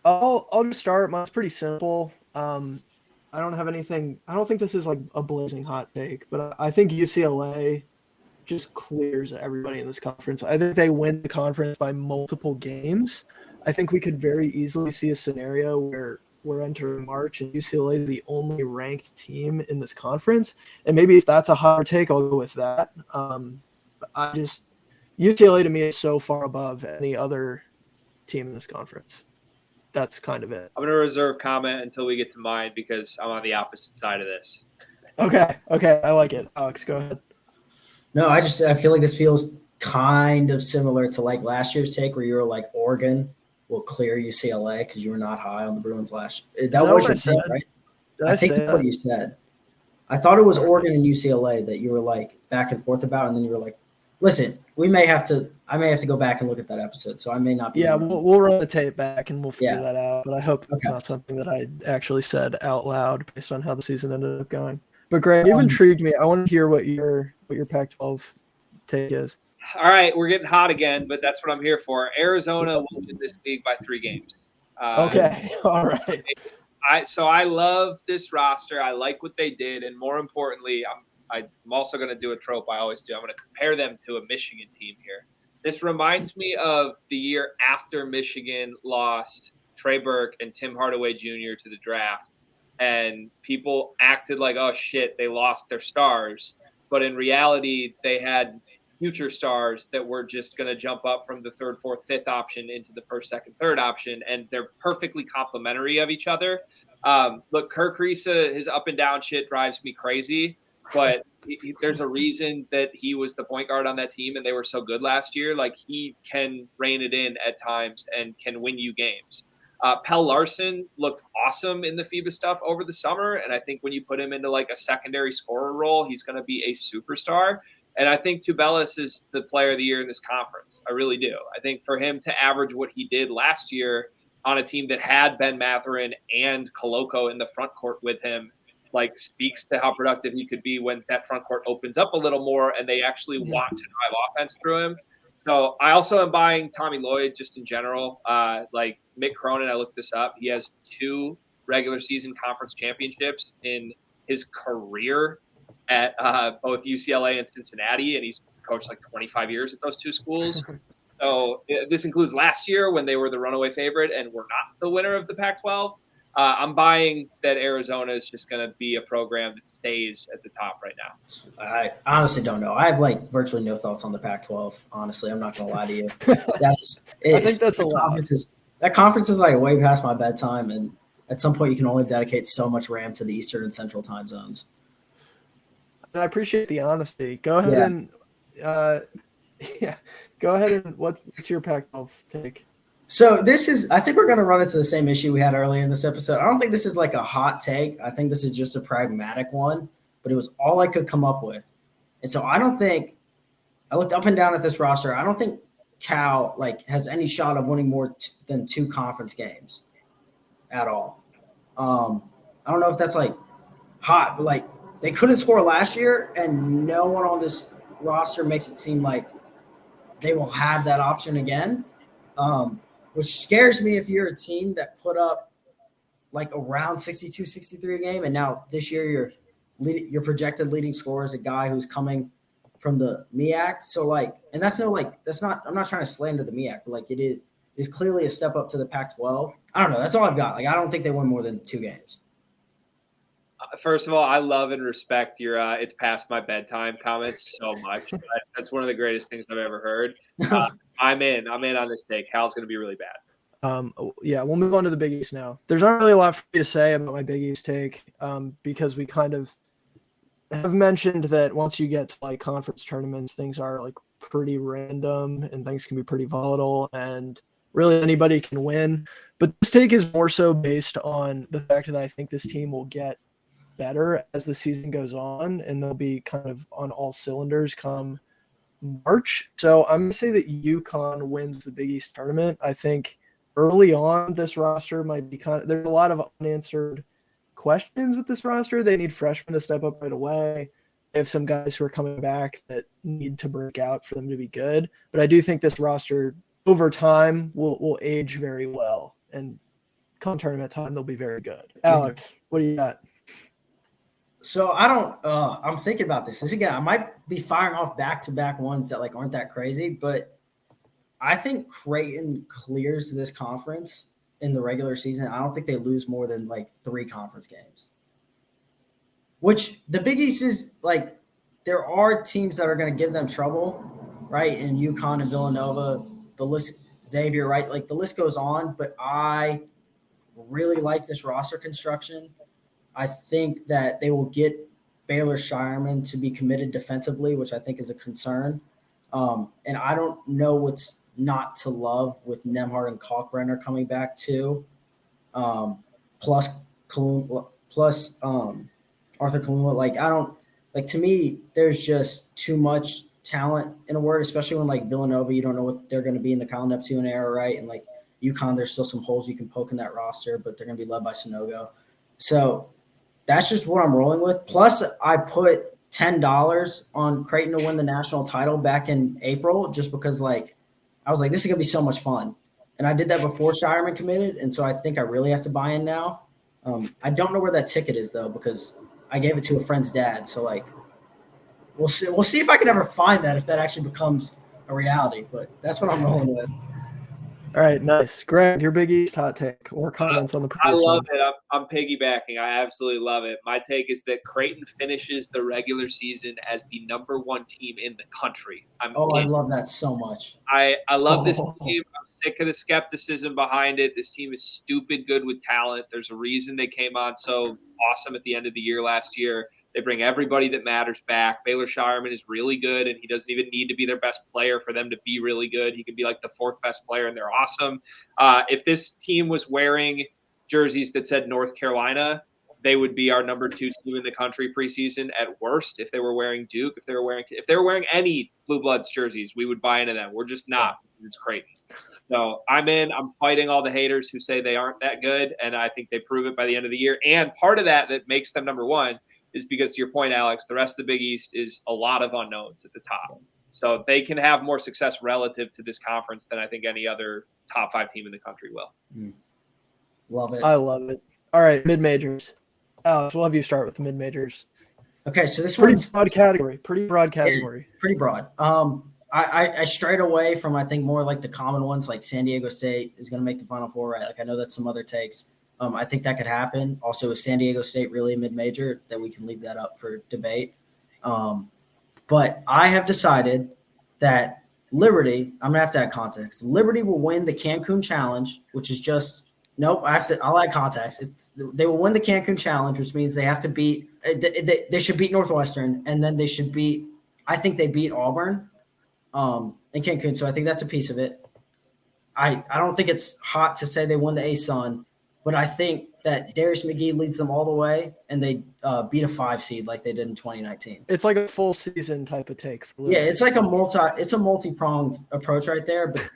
Speaker 2: I'll just start. Mine's pretty simple. I don't have anything. I don't think this is like a blazing hot take, but I think UCLA just clears everybody in this conference. I think they win the conference by multiple games. I think we could very easily see a scenario where we're entering March and UCLA is the only ranked team in this conference. And maybe if that's a hot take, I'll go with that. UCLA to me is so far above any other team in this conference. That's kind of it.
Speaker 3: I'm going to reserve comment until we get to mine because I'm on the opposite side of this.
Speaker 2: Okay. I like it. Alex, go ahead.
Speaker 4: No, I feel like this feels kind of similar to like last year's take where you were like Oregon will clear UCLA because you were not high on the Bruins last year. That was your take, right? I think that's what you said. I thought it was Oregon and UCLA that you were like back and forth about, and then you were like, listen, I may have to go back and look at that episode, so I may not be.
Speaker 2: Yeah, we'll run the tape back and we'll figure that out. But I hope it's not something that I actually said out loud based on how the season ended up going. But Greg, you've intrigued me. I want to hear what your Pac-12 take is.
Speaker 3: All right, we're getting hot again, but that's what I'm here for. Arizona will win this league by 3 games.
Speaker 2: Okay, all right.
Speaker 3: I love this roster. I like what they did, and more importantly, I'm also going to do a trope I always do. I'm going to compare them to a Michigan team here. This reminds me of the year after Michigan lost Trey Burke and Tim Hardaway Jr. to the draft, and people acted like, oh, shit, they lost their stars. But in reality, they had future stars that were just going to jump up from the 3rd, 4th, 5th option into the 1st, 2nd, 3rd option, and they're perfectly complementary of each other. Look, Kirk Risa, his up and down shit drives me crazy, but there's a reason that he was the point guard on that team and they were so good last year. Like, he can rein it in at times and can win you games. Pell Larson looked awesome in the FIBA stuff over the summer, and I think when you put him into like a secondary scorer role, he's going to be a superstar. And I think Tubelis is the player of the year in this conference. I really do. I think for him to average what he did last year on a team that had Ben Mathurin and Koloko in the front court with him, like, speaks to how productive he could be when that front court opens up a little more and they actually want to drive offense through him. So I also am buying Tommy Lloyd just in general. Like Mick Cronin, I looked this up. He has 2 regular season conference championships in his career at both UCLA and Cincinnati, and he's coached like 25 years at those 2 schools. So this includes last year when they were the runaway favorite and were not the winner of the Pac-12. I'm buying that Arizona is just going to be a program that stays at the top right now.
Speaker 4: I honestly don't know. I have like virtually no thoughts on the Pac-12. Honestly, I'm not going to lie to you.
Speaker 2: I think that's a lot.
Speaker 4: That conference is like way past my bedtime, and at some point you can only dedicate so much RAM to the Eastern and Central time zones.
Speaker 2: I appreciate the honesty. Go ahead and go ahead and what's your Pac-12 take?
Speaker 4: So I think we're going to run into the same issue we had earlier in this episode. I don't think this is like a hot take. I think this is just a pragmatic one, but it was all I could come up with. And so I looked up and down at this roster. I don't think Cal like has any shot of winning more than 2 conference games at all. I don't know if that's like hot, but like they couldn't score last year, and no one on this roster makes it seem like they will have that option again. Which scares me if you're a team that put up like around 62, 63 a game, and now this year your projected leading scorer is a guy who's coming from the MEAC. So like, and I'm not trying to slander the MEAC, but like it is clearly a step up to the Pac-12. I don't know. That's all I've got. Like, I don't think they win more than 2 games.
Speaker 3: First of all, I love and respect your "it's past my bedtime" comments so much. That's one of the greatest things I've ever heard. I'm in on this take. Cal's going to be really bad.
Speaker 2: We'll move on to the Big East now. There's not really a lot for me to say about my Big East take because we kind of have mentioned that once you get to like conference tournaments, things are like pretty random and things can be pretty volatile and really anybody can win. But this take is more so based on the fact that I think this team will get better as the season goes on and they'll be kind of on all cylinders come March. So I'm going to say that UConn wins the Big East tournament. I think early on this roster might be there's a lot of unanswered questions with this roster. They need freshmen to step up right away. They have some guys who are coming back that need to break out for them to be good. But I do think this roster over time will age very well. And come tournament time, they'll be very good. Alex, what do you got?
Speaker 4: So I'm thinking about this. Again, I might be firing off back-to-back ones that like aren't that crazy, but I think Creighton clears this conference in the regular season. I don't think they lose more than like 3 conference games. Which the Big East is like, there are teams that are going to give them trouble, right? And UConn and Villanova, the list, Xavier, right? Like the list goes on, but I really like this roster construction. I think that they will get Baylor Shireman to be committed defensively, which I think is a concern. And I don't know what's not to love with Nembhard and Kalkbrenner coming back too. Plus Arthur Kaluma. To me, there's just too much talent in a word, especially when like Villanova, you don't know what they're going to be in the Kyle Neptune era, right? And like UConn, there's still some holes you can poke in that roster, but they're going to be led by Sonogo. So that's just what I'm rolling with. Plus, I put $10 on Creighton to win the national title back in April just because, like, I was like, this is going to be so much fun. And I did that before Shireman committed, and so I think I really have to buy in now. I don't know where that ticket is, though, because I gave it to a friend's dad. So, like, we'll see if I can ever find that, if that actually becomes a reality. But that's what I'm rolling with.
Speaker 2: All right, nice. Greg, your Big East hot take or comments on the previous
Speaker 3: I love
Speaker 2: one?
Speaker 3: it. I'm piggybacking. I absolutely love it. My take is that Creighton finishes the regular season as the #1 team in the country.
Speaker 4: I love that so much.
Speaker 3: I love this team. I'm sick of the skepticism behind it. This team is stupid good with talent. There's a reason they came on so awesome at the end of the year last year. They bring everybody that matters back. Baylor Shireman is really good, and he doesn't even need to be their best player for them to be really good. He could be like the 4th best player, and they're awesome. If this team was wearing jerseys that said North Carolina, they would be our #2 team in the country preseason at worst. If they were wearing Duke, if they were wearing any Blue Bloods jerseys, we would buy into them. We're just not. It's Creighton. So I'm in. I'm fighting all the haters who say they aren't that good, and I think they prove it by the end of the year. And part of that makes them #1 is because, to your point, Alex, the rest of the Big East is a lot of unknowns at the top. So they can have more success relative to this conference than I think any other top 5 team in the country will.
Speaker 4: Love it.
Speaker 2: I love it. All right, mid-majors. Alex, we'll have you start with the mid-majors.
Speaker 4: Okay, so this
Speaker 2: pretty
Speaker 4: one's
Speaker 2: broad category. Pretty broad category.
Speaker 4: Pretty broad. I strayed away from, I think, more like the common ones, like San Diego State is going to make the Final Four, right? Like I know that's some other takes. I think that could happen. Also, is San Diego State really a mid-major? That we can leave that up for debate. But I have decided that Liberty, I'm going to have to add context. Liberty will win the Cancun Challenge, which is just – nope, I'll add context. They will win the Cancun Challenge, which means they have to beat they should beat Northwestern, and then they should beat – I think they beat Auburn in Cancun, so I think that's a piece of it. I don't think it's hot to say they won the ASUN, but I think that Darius McGee leads them all the way, and they beat a 5 seed like they did in 2019.
Speaker 2: It's like a full season type of take. For Liberty.
Speaker 4: Yeah, it's like a multi-pronged approach right there. But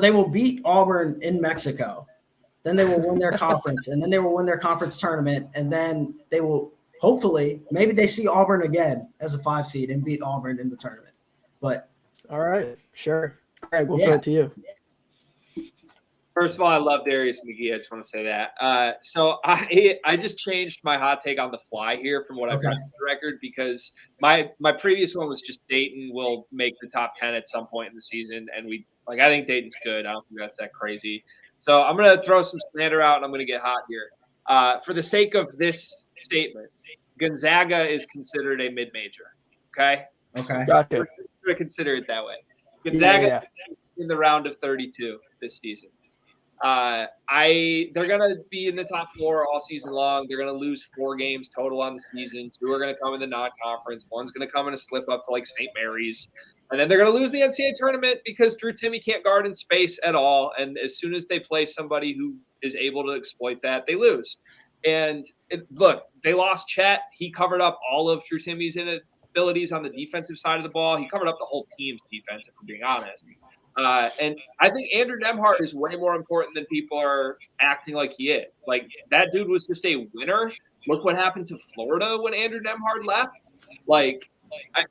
Speaker 4: they will beat Auburn in Mexico, then they will win their conference, and then they will win their conference tournament, and then they will hopefully maybe they see Auburn again as a 5 seed and beat Auburn in the tournament. But
Speaker 2: all right, sure, Greg, we'll throw it to you.
Speaker 3: First of all, I love Darius McGee. I just want to say that. So I just changed my hot take on the fly here from what I've read on the record because my previous one was just Dayton will make the top 10 at some point in the season, and I think Dayton's good. I don't think that's that crazy. So I'm going to throw some slander out, and I'm going to get hot here. For the sake of this statement, Gonzaga is considered a mid-major. Okay.
Speaker 2: Gotcha.
Speaker 3: We're going to consider it that way. Gonzaga is in the round of 32 this season. They're gonna be in the top 4 all season long. They're gonna lose 4 games total on the season. 2 are gonna come in the non-conference. 1's gonna come in a slip up to like St. Mary's, and then they're gonna lose the NCAA tournament because Drew Timme can't guard in space at all. And as soon as they play somebody who is able to exploit that, they lose. And look, they lost Chet. He covered up all of Drew Timme's inabilities on the defensive side of the ball. He covered up the whole team's defense, if we're being honest. And I think Andrew Nembhard is way more important than people are acting like he is. Like, that dude was just a winner. Look what happened to Florida when Andrew Nembhard left.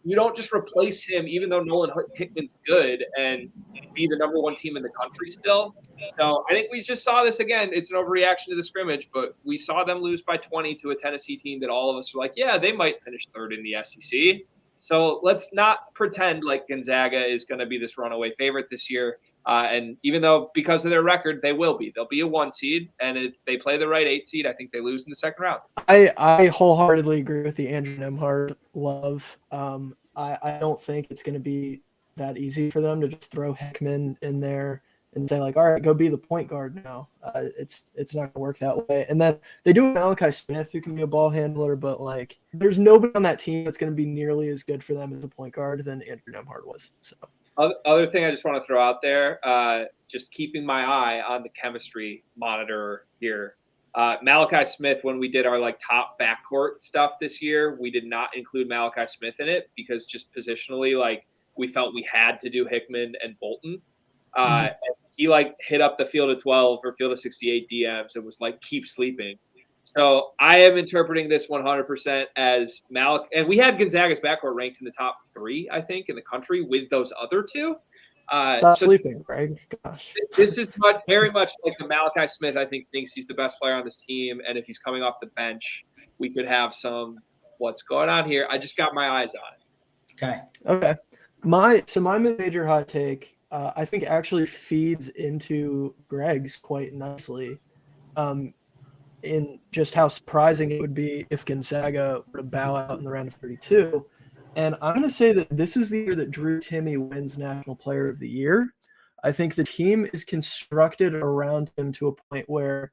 Speaker 3: You don't just replace him, even though Nolan Hickman's good, and be the number 1 team in the country still. So I think we just saw this again. It's an overreaction to the scrimmage, but we saw them lose by 20 to a Tennessee team that all of us were like, yeah, they might finish 3rd in the SEC. So let's not pretend like Gonzaga is going to be this runaway favorite this year. And even though because of their record, they will be. They'll be a 1 seed. And if they play the right 8 seed, I think they lose in the second round.
Speaker 2: I wholeheartedly agree with the Andrew Nembhard love. I don't think it's going to be that easy for them to just throw Hickman in there and say, like, all right, go be the point guard now. It's not going to work that way. And then they do have Malachi Smith, who can be a ball handler, but, like, there's nobody on that team that's going to be nearly as good for them as a point guard than Andrew Nembhard was. So,
Speaker 3: other thing I just want to throw out there, just keeping my eye on the chemistry monitor here. Malachi Smith, when we did our, like, top backcourt stuff this year, we did not include Malachi Smith in it because just positionally, like, we felt we had to do Hickman and Bolton. And he like hit up the field of 12 or field of 68 DMs and was like, keep sleeping. So I am interpreting this 100% as Malik. And we had Gonzaga's backcourt ranked in the top 3, I think, in the country with those other 2.
Speaker 2: Stop sleeping, Greg. Gosh.
Speaker 3: This is very much like the Malachi Smith, I think, thinks he's the best player on this team. And if he's coming off the bench, we could have some what's going on here. I just got my eyes on
Speaker 4: it.
Speaker 2: Okay. My mid-major hot take, I think actually feeds into Greg's quite nicely in just how surprising it would be if Gonzaga were to bow out in the round of 32. And I'm going to say that this is the year that Drew Timme wins National Player of the Year. I think the team is constructed around him to a point where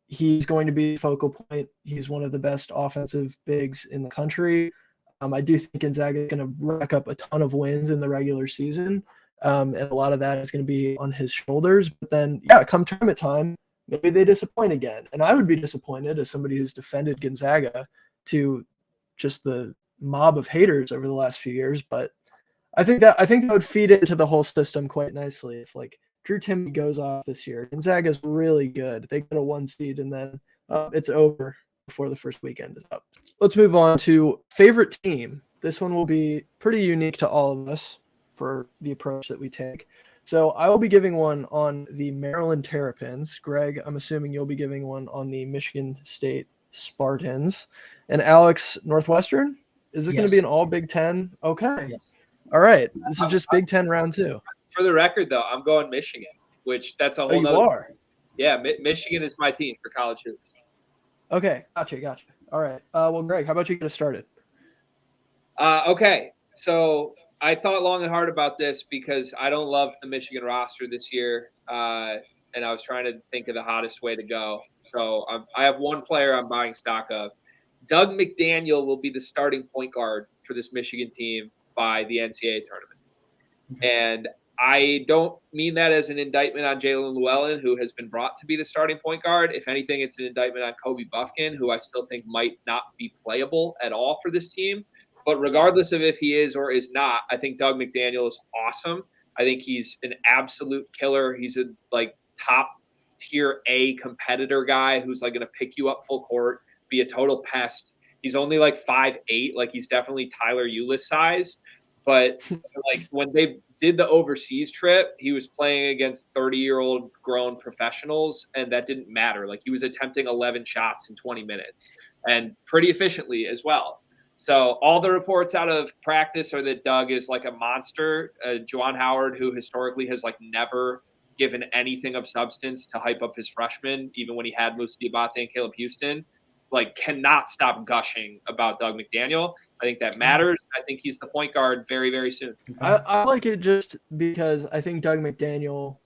Speaker 2: he's going to be the focal point. He's one of the best offensive bigs in the country. I do think Gonzaga is going to rack up a ton of wins in the regular season. And a lot of that is going to be on his shoulders. But then, come tournament time, maybe they disappoint again. And I would be disappointed as somebody who's defended Gonzaga to just the mob of haters over the last few years. But I think that would feed into the whole system quite nicely. If, like, Drew Timme goes off this year, Gonzaga's really good. They get a 1 seed, and then it's over before the first weekend is up. Let's move on to favorite team. This one will be pretty unique to all of us for the approach that we take. So I will be giving one on the Maryland Terrapins. Greg, I'm assuming you'll be giving one on the Michigan State Spartans. And Alex, Northwestern? Is it going to be an all Big Ten? Okay.
Speaker 4: Yes.
Speaker 2: All right. This is just Big Ten round 2.
Speaker 3: For the record, though, I'm going Michigan, which that's a whole
Speaker 2: nother. You are?
Speaker 3: Yeah, Michigan is my team for college hoops.
Speaker 2: Okay. Gotcha. All right. Well, Greg, how about you get us started?
Speaker 3: Okay. So I thought long and hard about this because I don't love the Michigan roster this year, and I was trying to think of the hottest way to go. So I have one player I'm buying stock of. Doug McDaniel will be the starting point guard for this Michigan team by the NCAA tournament. And I don't mean that as an indictment on Jalen Llewellyn, who has been brought to be the starting point guard. If anything, it's an indictment on Kobe Buffkin, who I still think might not be playable at all for this team. But regardless of if he is or is not, I think Doug McDaniel is awesome. I think he's an absolute killer. He's a top tier A competitor guy who's going to pick you up full court, be a total pest. He's only 5'8", he's definitely Tyler Ulis size. But when they did the overseas trip, he was playing against 30-year-old grown professionals, and that didn't matter. He was attempting 11 shots in 20 minutes and pretty efficiently as well. So all the reports out of practice are that Doug is a monster. Juwan Howard, who historically has never given anything of substance to hype up his freshmen, even when he had Musa Diabate and Caleb Houston, cannot stop gushing about Doug McDaniel. I think that matters. I think he's the point guard very, very soon.
Speaker 2: I like it just because I think Doug McDaniel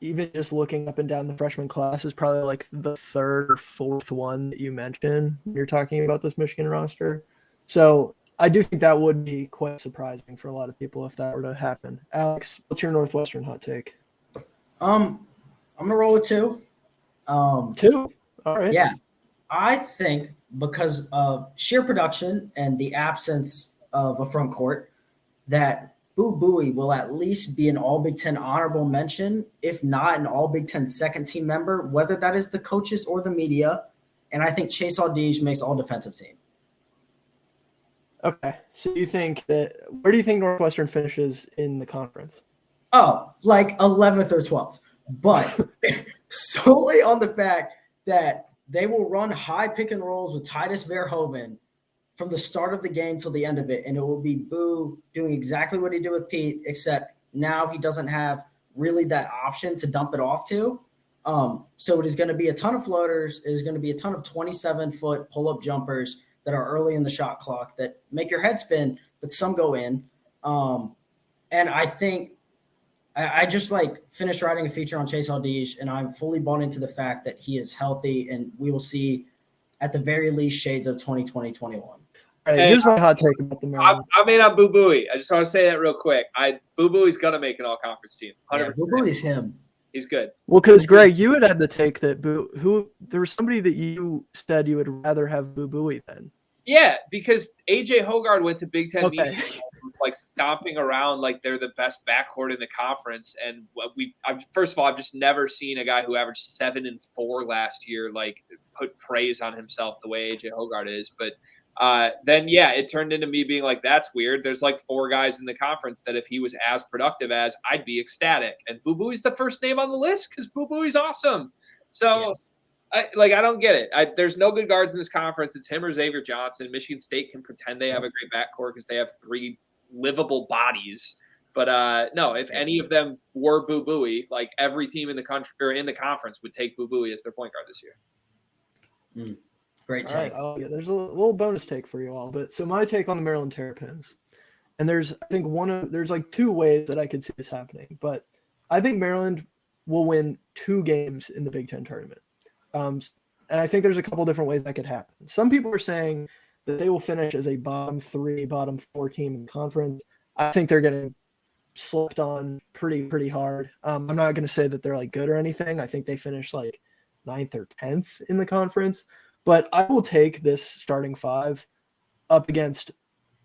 Speaker 2: even just looking up and down the freshman class, is probably like the third or fourth one that you mentioned when you're talking about this Michigan roster. So I do think that would be quite surprising for a lot of people if that were to happen. Alex, what's your Northwestern hot take?
Speaker 4: I'm gonna roll with 2.
Speaker 2: 2. All right.
Speaker 4: Yeah, I think because of sheer production and the absence of a front court, that Boo Buie will at least be an All Big Ten honorable mention, if not an All Big Ten second team member, whether that is the coaches or the media. And I think Chase Audige makes all defensive team.
Speaker 2: Okay. So you think that – where do you think Northwestern finishes in the conference?
Speaker 4: Oh, like 11th or 12th. But solely on the fact that they will run high pick and rolls with Titus Verhoeven from the start of the game till the end of it, and it will be Boo doing exactly what he did with Pete, except now he doesn't have really that option to dump it off to. So it is going to be a ton of floaters. It is going to be a ton of 27-foot pull-up jumpers that are early in the shot clock that make your head spin, but some go in. And I think I just finished writing a feature on Chase Audige, and I'm fully bought into the fact that he is healthy, and we will see at the very least shades of 2020-21.
Speaker 2: All right, here's my hot take about the Maryland.
Speaker 3: I'm in on Boo Buie. I just want to say that real quick. Boo Buie's going to make an all-conference team. 100%.
Speaker 4: Yeah, Boo Buie's him.
Speaker 3: He's good.
Speaker 2: Well, because Greg, you had the take that there was somebody that you said you would rather have Boo Buie than.
Speaker 3: Yeah, because AJ Hoggard went to Big Ten
Speaker 2: Okay.
Speaker 3: meetings and was stomping around like they're the best backcourt in the conference. And first of all, I've just never seen a guy who averaged 7 and 4 last year put praise on himself the way AJ Hoggard is. But then it turned into me being like, that's weird. There's 4 guys in the conference that if he was as productive as, I'd be ecstatic. And Boo Buie's the first name on the list because Boo Buie's awesome. So. Yes. I don't get it. There's no good guards in this conference. It's him or Xavier Johnson. Michigan State can pretend they have a great backcourt because they have 3 livable bodies. But no, if any of them were Boo Buie, every team in the country or in the conference would take Boo Buie as their point guard this year.
Speaker 4: Great take.
Speaker 2: All right. There's a little bonus take for you all. But so my take on the Maryland Terrapins, and there's 2 ways that I could see this happening. But I think Maryland will win 2 games in the Big Ten tournament. And I think there's a couple different ways that could happen. Some people are saying that they will finish as a bottom 3, bottom 4 team in the conference. I think they're getting slipped on pretty hard. I'm not going to say that they're good or anything. I think they finish 9th or 10th in the conference. But I will take this starting 5 up against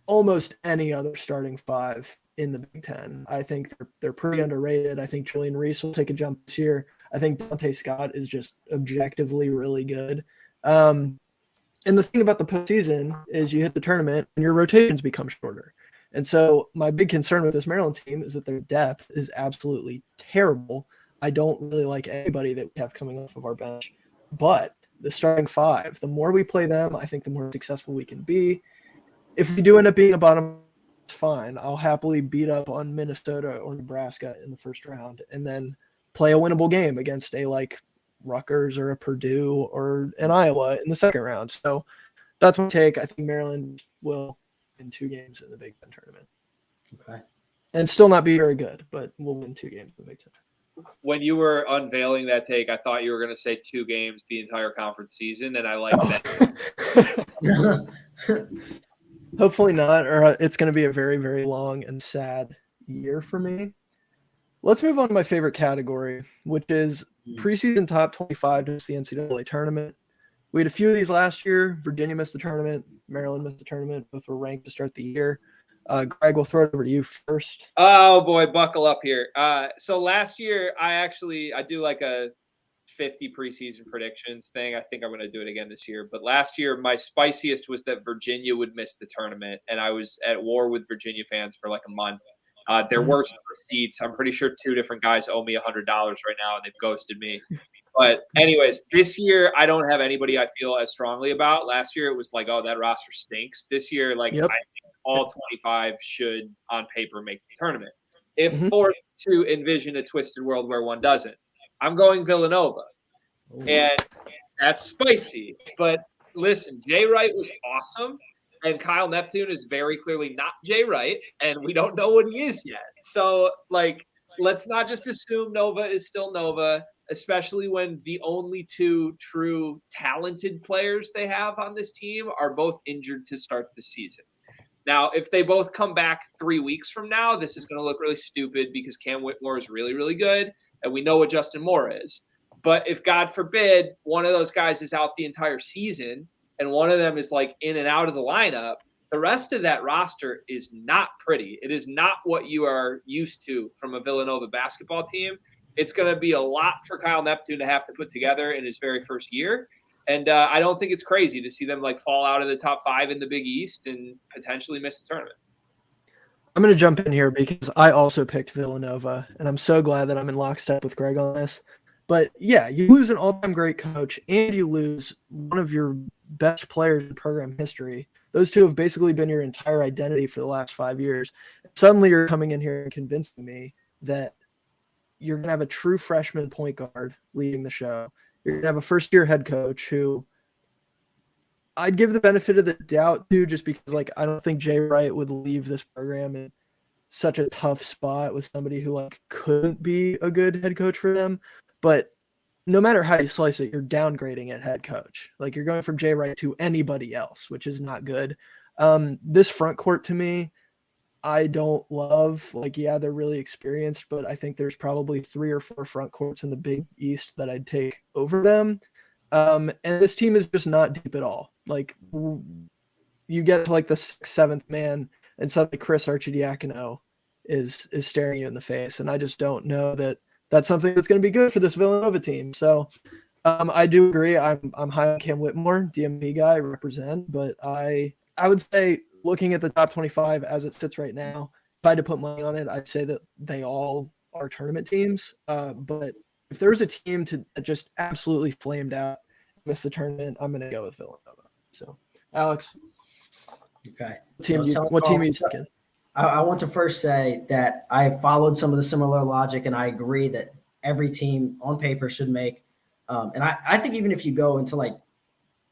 Speaker 2: almost any other starting 5 in the Big Ten. I think they're pretty underrated. I think Julian Reese will take a jump this year. I think Dante Scott is just objectively really good. And the thing about the postseason is you hit the tournament and your rotations become shorter. And so my big concern with this Maryland team is that their depth is absolutely terrible. I don't really like anybody that we have coming off of our bench. But the starting 5, the more we play them, I think the more successful we can be. If we do end up being a bottom, it's fine. I'll happily beat up on Minnesota or Nebraska in the first round and then play a winnable game against a Rutgers or a Purdue or an Iowa in the second round. So that's my take. I think Maryland will win 2 games in the Big Ten tournament.
Speaker 4: Okay.
Speaker 2: And still not be very good, but we'll win 2 games in the Big Ten.
Speaker 3: When you were unveiling that take, I thought you were going to say 2 games the entire conference season, and I like that.
Speaker 2: Hopefully not, or it's going to be a very, very long and sad year for me. Let's move on to my favorite category, which is preseason top 25 to the NCAA tournament. We had a few of these last year. Virginia missed the tournament. Maryland missed the tournament. Both were ranked to start the year. Greg, we'll throw it over to you first.
Speaker 3: Oh, boy, buckle up here. So last year, I do a 50 preseason predictions thing. I think I'm going to do it again this year. But last year, my spiciest was that Virginia would miss the tournament, and I was at war with Virginia fans for a month. There were some receipts. I'm pretty sure 2 different guys owe me $100 right now, and they've ghosted me. But anyways, this year, I don't have anybody I feel as strongly about. Last year, it was that roster stinks. This year, I think all 25 should, on paper, make the tournament. If forced to envision a twisted world where one doesn't, I'm going Villanova. And that's spicy. But listen, Jay Wright was awesome. And Kyle Neptune is very clearly not Jay Wright, and we don't know what he is yet. So, let's not just assume Nova is still Nova, especially when the only two true talented players they have on this team are both injured to start the season. Now, if they both come back 3 weeks from now, this is going to look really stupid because Cam Whitmore is really, really good, and we know what Justin Moore is. But if, God forbid, one of those guys is out the entire season and one of them is like in and out of the lineup, the rest of that roster is not pretty. It is not what you are used to from a Villanova basketball team. It's going to be a lot for Kyle Neptune to have to put together in his very first year. And I don't think it's crazy to see them like fall out of the top 5 in the Big East and potentially miss the tournament.
Speaker 2: I'm going to jump in here because I also picked Villanova, and I'm so glad that I'm in lockstep with Greg on this. But yeah, you lose an all-time great coach and you lose one of your best players in program history. Those two have basically been your entire identity for the last 5 years. Suddenly you're coming in here and convincing me that you're going to have a true freshman point guard leading the show. You're going to have a first-year head coach who I'd give the benefit of the doubt to, just because like I don't think Jay Wright would leave this program in such a tough spot with somebody who like couldn't be a good head coach for them. But no matter how you slice it, you're downgrading at head coach. Like you're going from Jay Wright to anybody else, which is not good. This front court to me, I don't love. Like, yeah, they're really experienced, but I think there's probably 3 or 4 front courts in the Big East that I'd take over them. And this team is just not deep at all. Like you get to like the 6th, 7th man and suddenly Chris Arcidiacono is staring you in the face. And I just don't know that that's something that's going to be good for this Villanova team. So I do agree. I'm high on Cam Whitmore, DMP guy, represent, but I would say looking at the top 25 as it sits right now, if I had to put money on it, I'd say that they all are tournament teams. But if there was a team that just absolutely flamed out, missed the tournament, I'm going to go with Villanova. So, Alex.
Speaker 4: Okay.
Speaker 2: What team are you taking?
Speaker 4: I want to first say that I followed some of the similar logic, and I agree that every team on paper should make. And I think even if you go into like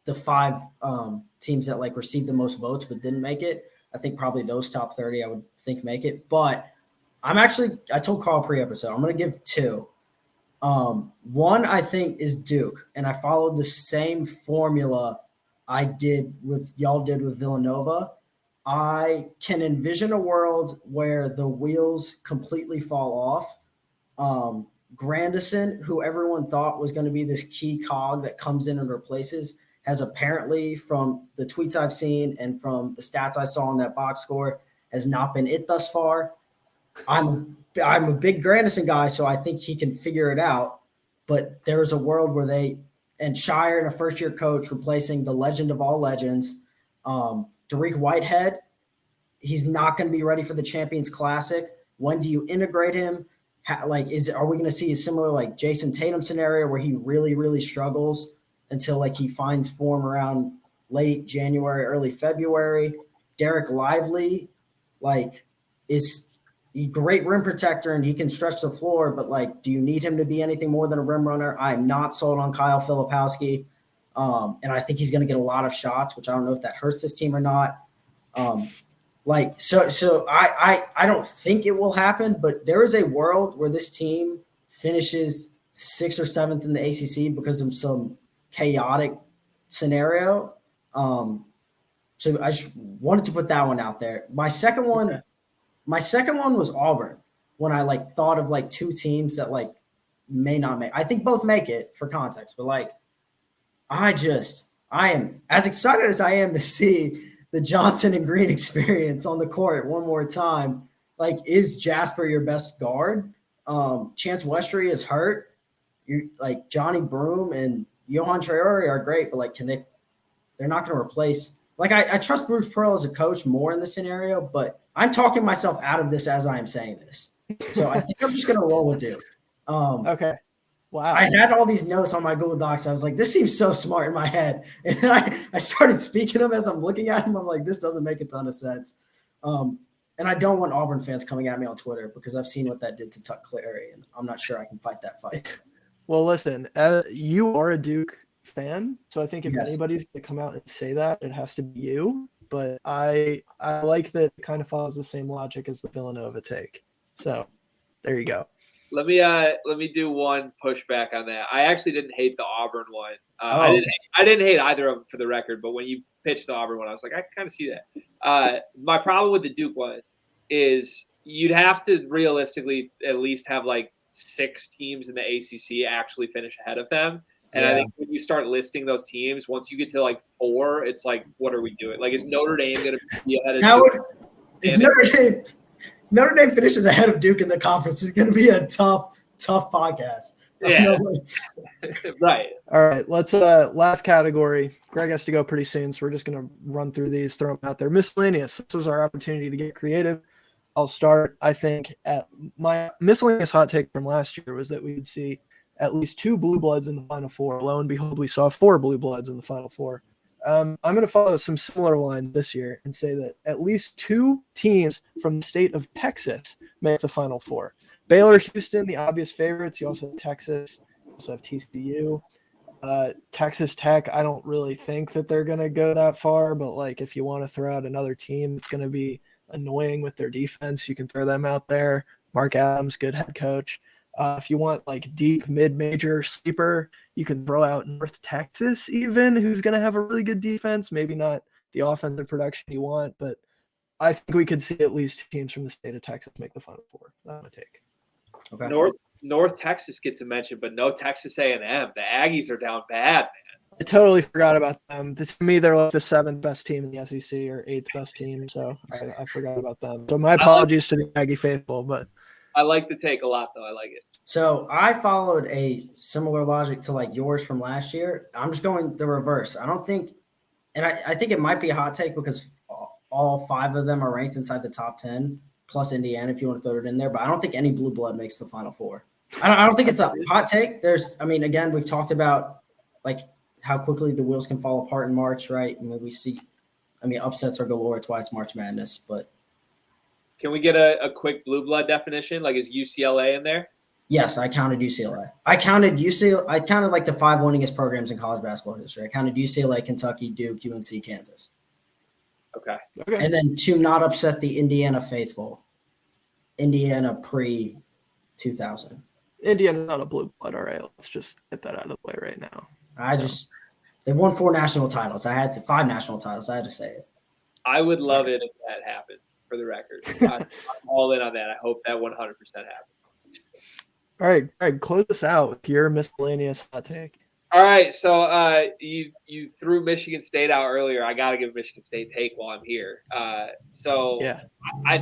Speaker 4: the 5 teams that like received the most votes but didn't make it, I think probably those top 30 I would think make it. But I told Carl pre-episode, I'm going to give 2. One I think is Duke, and I followed the same formula y'all did with Villanova. I can envision a world where the wheels completely fall off. Grandison, who everyone thought was going to be this key cog that comes in and replaces, has apparently, from the tweets I've seen and from the stats I saw in that box score, has not been it thus far. I'm a big Grandison guy, so I think he can figure it out. But there is a world where Shire and a first-year coach replacing the legend of all legends, Dariq Whitehead, he's not going to be ready for the Champions Classic. When do you integrate him? Are we going to see a similar like Jason Tatum scenario where he really, really struggles until like he finds form around late January, early February? Derek Lively, is a great rim protector and he can stretch the floor, but do you need him to be anything more than a rim runner? I'm not sold on Kyle Filipowski. And I think he's going to get a lot of shots, which I don't know if that hurts this team or not. So I don't think it will happen, but there is a world where this team finishes 6th or 7th in the ACC because of some chaotic scenario. So I just wanted to put that one out there. My second one was Auburn, when I thought of 2 teams that may not make. I think both make it for context, but I am as excited as I am to see the Johnson and Green experience on the court one more time. Is Jasper your best guard? Chance Westry is hurt. You Johnny Broome and Johan Traore are great, but they're not going to replace. I trust Bruce Pearl as a coach more in this scenario, but I'm talking myself out of this as I am saying this. So I think I'm just going to roll with Duke.
Speaker 2: Okay. Wow.
Speaker 4: I had all these notes on my Google Docs. I was like, this seems so smart in my head. And then I started speaking them as I'm looking at them. I'm like, this doesn't make a ton of sense. And I don't want Auburn fans coming at me on Twitter because I've seen what that did to Tuck Clary, and I'm not sure I can fight that fight.
Speaker 2: Well, listen, you are a Duke fan, so I think if anybody's going to come out and say that, it has to be you. But I like that it kind of follows the same logic as the Villanova take. So There you go.
Speaker 3: Let me do one pushback on that. I actually didn't hate the Auburn one. I didn't hate either of them for the record, but when you pitched the Auburn one, I was like, I kind of see that. My problem with the Duke one is you'd have to realistically at least have like 6 teams in the ACC actually finish ahead of them. And I think when you start listing those teams, once you get to like 4, it's like, what are we doing? Like, is Notre Dame going to be ahead of Duke?
Speaker 4: If Notre Dame finishes ahead of Duke in the conference, it's going to be a tough podcast.
Speaker 3: Yeah. Right.
Speaker 2: All right. Let's last category. Greg has to go pretty soon, so we're just going to run through these, throw them out there. Miscellaneous. This was our opportunity to get creative. I'll start. I think at my miscellaneous hot take from last year was that we would see at least 2 blue bloods in the Final Four. Lo and behold, we saw 4 blue bloods in the Final Four. I'm going to follow some similar lines this year and say that at least 2 teams from the state of Texas make the Final Four. Baylor, Houston, the obvious favorites. You also have Texas. You also have TCU. Texas Tech, I don't really think that they're going to go that far, but like if you want to throw out another team that's going to be annoying with their defense, you can throw them out there. Mark Adams, good head coach. If you want like deep mid-major sleeper, you can throw out North Texas even, who's going to have a really good defense. Maybe not the offensive production you want, but I think we could see at least 2 teams from the state of Texas make the Final Four. That's my take.
Speaker 3: Okay. North Texas gets a mention, but no Texas A&M. The Aggies are down bad, man.
Speaker 2: I totally forgot about them. To me, they're like the 7th best team in the SEC or 8th best team, so I forgot about them. So my apologies to the Aggie faithful, but
Speaker 3: I like the take a lot, though. I like it.
Speaker 4: So I followed a similar logic to like yours from last year. I'm just going the reverse. I don't think – and I think it might be a hot take because all 5 of them are ranked inside the top 10, plus Indiana if you want to throw it in there. But I don't think any blue blood makes the Final Four. I don't think it's a hot take. Again, we've talked about like how quickly the wheels can fall apart in March, right? Upsets are galore. It's why it's March Madness, but –
Speaker 3: can we get a quick blue blood definition? Like, is UCLA in there?
Speaker 4: Yes, I counted UCLA. I counted like the 5 winningest programs in college basketball history. I counted UCLA, Kentucky, Duke, UNC, Kansas.
Speaker 3: Okay.
Speaker 4: And then to not upset the Indiana faithful, Indiana pre-2000.
Speaker 2: Indiana's not a blue blood. All right, let's just get that out of the way right now.
Speaker 4: They've won 4 national titles. 5 national titles. I had to say it.
Speaker 3: I would love it if that happened. For the record, I'm all in on that. I hope that 100% happens.
Speaker 2: All right, Greg, close us out with your miscellaneous hot take.
Speaker 3: All right, so you threw Michigan State out earlier. I got to give Michigan State take while I'm here. I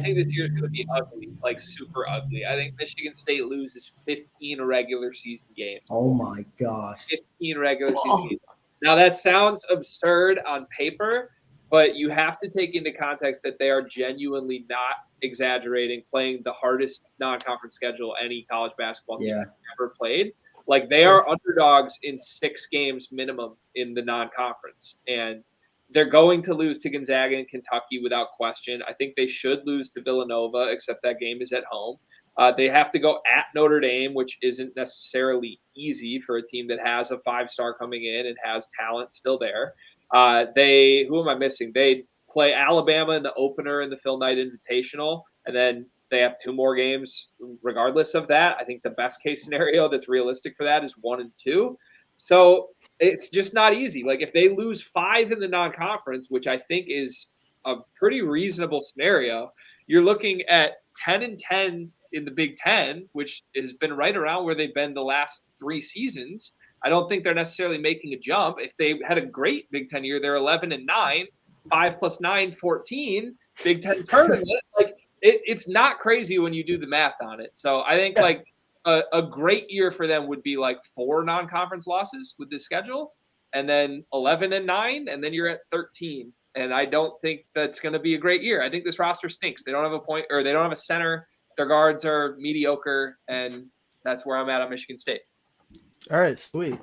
Speaker 3: think this year is going to be ugly, like super ugly. I think Michigan State loses 15 regular season games.
Speaker 4: Oh my gosh,
Speaker 3: 15 regular season games. Now that sounds absurd on paper. But you have to take into context that they are genuinely not exaggerating, playing the hardest non-conference schedule any college basketball team has ever played. Like, they are underdogs in 6 games minimum in the non-conference. And they're going to lose to Gonzaga and Kentucky without question. I think they should lose to Villanova, except that game is at home. They have to go at Notre Dame, which isn't necessarily easy for a team that has a 5-star coming in and has talent still there. Who am I missing? They play Alabama in the opener in the Phil Knight Invitational, and then they have 2 more games regardless of that. I think the best case scenario that's realistic for that is 1 and 2. So it's just not easy. Like, if they lose 5 in the non-conference, which I think is a pretty reasonable scenario, you're looking at 10-10 in the Big Ten, which has been right around where they've been the last 3 seasons. I don't think they're necessarily making a jump. If they had a great Big Ten year, they're 11-9, 5 + 9, 14 Big Ten tournament. Like, it's not crazy when you do the math on it. So I think like a great year for them would be like 4 non-conference losses with this schedule, and then 11-9, and then you're at 13. And I don't think that's going to be a great year. I think this roster stinks. They don't have a point, or they don't have a center. Their guards are mediocre, and that's where I'm at on Michigan State.
Speaker 2: All right, sweet.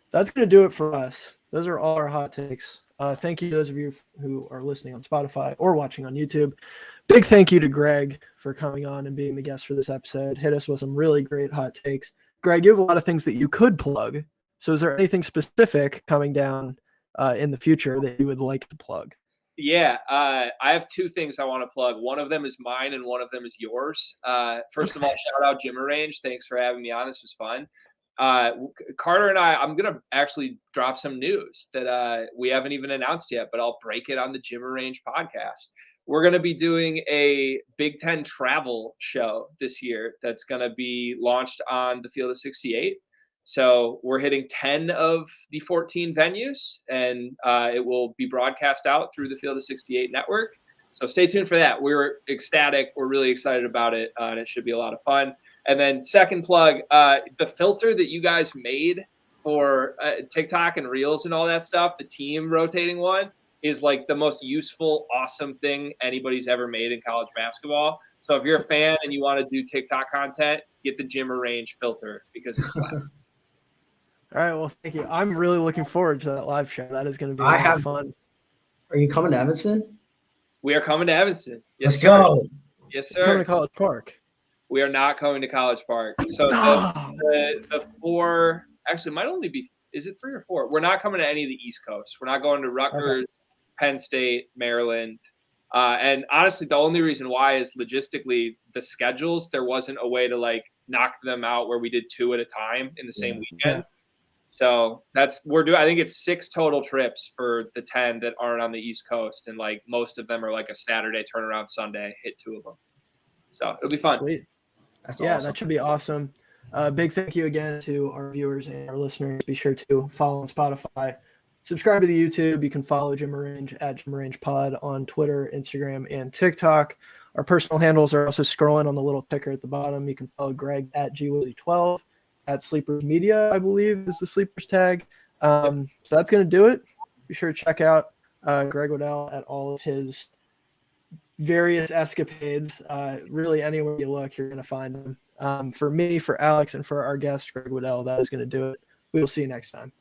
Speaker 2: That's going to do it for us. Those are all our hot takes. Thank you to those of you who are listening on Spotify or watching on YouTube. Big thank you to Greg for coming on and being the guest for this episode. Hit us with some really great hot takes. Greg, you have a lot of things that you could plug. So is there anything specific coming down in the future that you would like to plug?
Speaker 3: Yeah, I have two things I want to plug. One of them is mine, and one of them is yours. First of all, shout out Jim Arrange. Thanks for having me on. This was fun. Carter and I'm going to actually drop some news that we haven't even announced yet, but I'll break it on the Jim Arrange podcast. We're going to be doing a Big Ten travel show this year that's going to be launched on the Field of 68. So we're hitting 10 of the 14 venues, and it will be broadcast out through the Field of 68 network. So stay tuned for that. We're ecstatic. We're really excited about it, and it should be a lot of fun. And then second plug, the filter that you guys made for TikTok and Reels and all that stuff, the team rotating one, is like the most useful, awesome thing anybody's ever made in college basketball. So if you're a fan and you want to do TikTok content, get the Jim Arrange filter because it's slapping.
Speaker 2: All right, well, thank you. I'm really looking forward to that live show. That is going to be a lot of fun.
Speaker 4: Are you coming to Evanston?
Speaker 3: We are coming to Evanston. Yes,
Speaker 4: Let's go.
Speaker 3: Yes,
Speaker 2: We're coming
Speaker 3: sir.
Speaker 2: to College Park.
Speaker 3: We are not coming to College Park. So the four – actually, it might only be – is it 3 or 4? We're not coming to any of the East Coast. We're not going to Rutgers, Penn State, Maryland. And honestly, the only reason why is logistically the schedules. There wasn't a way to, like, knock them out where we did 2 at a time in the same weekend.
Speaker 2: Yeah.
Speaker 3: So we're doing. I think it's 6 total trips for the 10 that aren't on the East Coast, and like most of them are like a Saturday turnaround Sunday. Hit 2 of them, so it'll be fun.
Speaker 2: Sweet.
Speaker 4: That's
Speaker 2: Yeah,
Speaker 4: awesome.
Speaker 2: that should be awesome. Big thank you again to our viewers and our listeners. Be sure to follow on Spotify, subscribe to the YouTube. You can follow Jim Arrange at Jim Arrange Pod on Twitter, Instagram, and TikTok. Our personal handles are also scrolling on the little ticker at the bottom. You can follow Greg at GWizzy12. At Sleepers Media, I believe, is the Sleepers tag. So that's going to do it. Be sure to check out Greg Waddell at all of his various escapades. Really, anywhere you look, you're going to find him. For me, for Alex, and for our guest, Greg Waddell, that is going to do it. We will see you next time.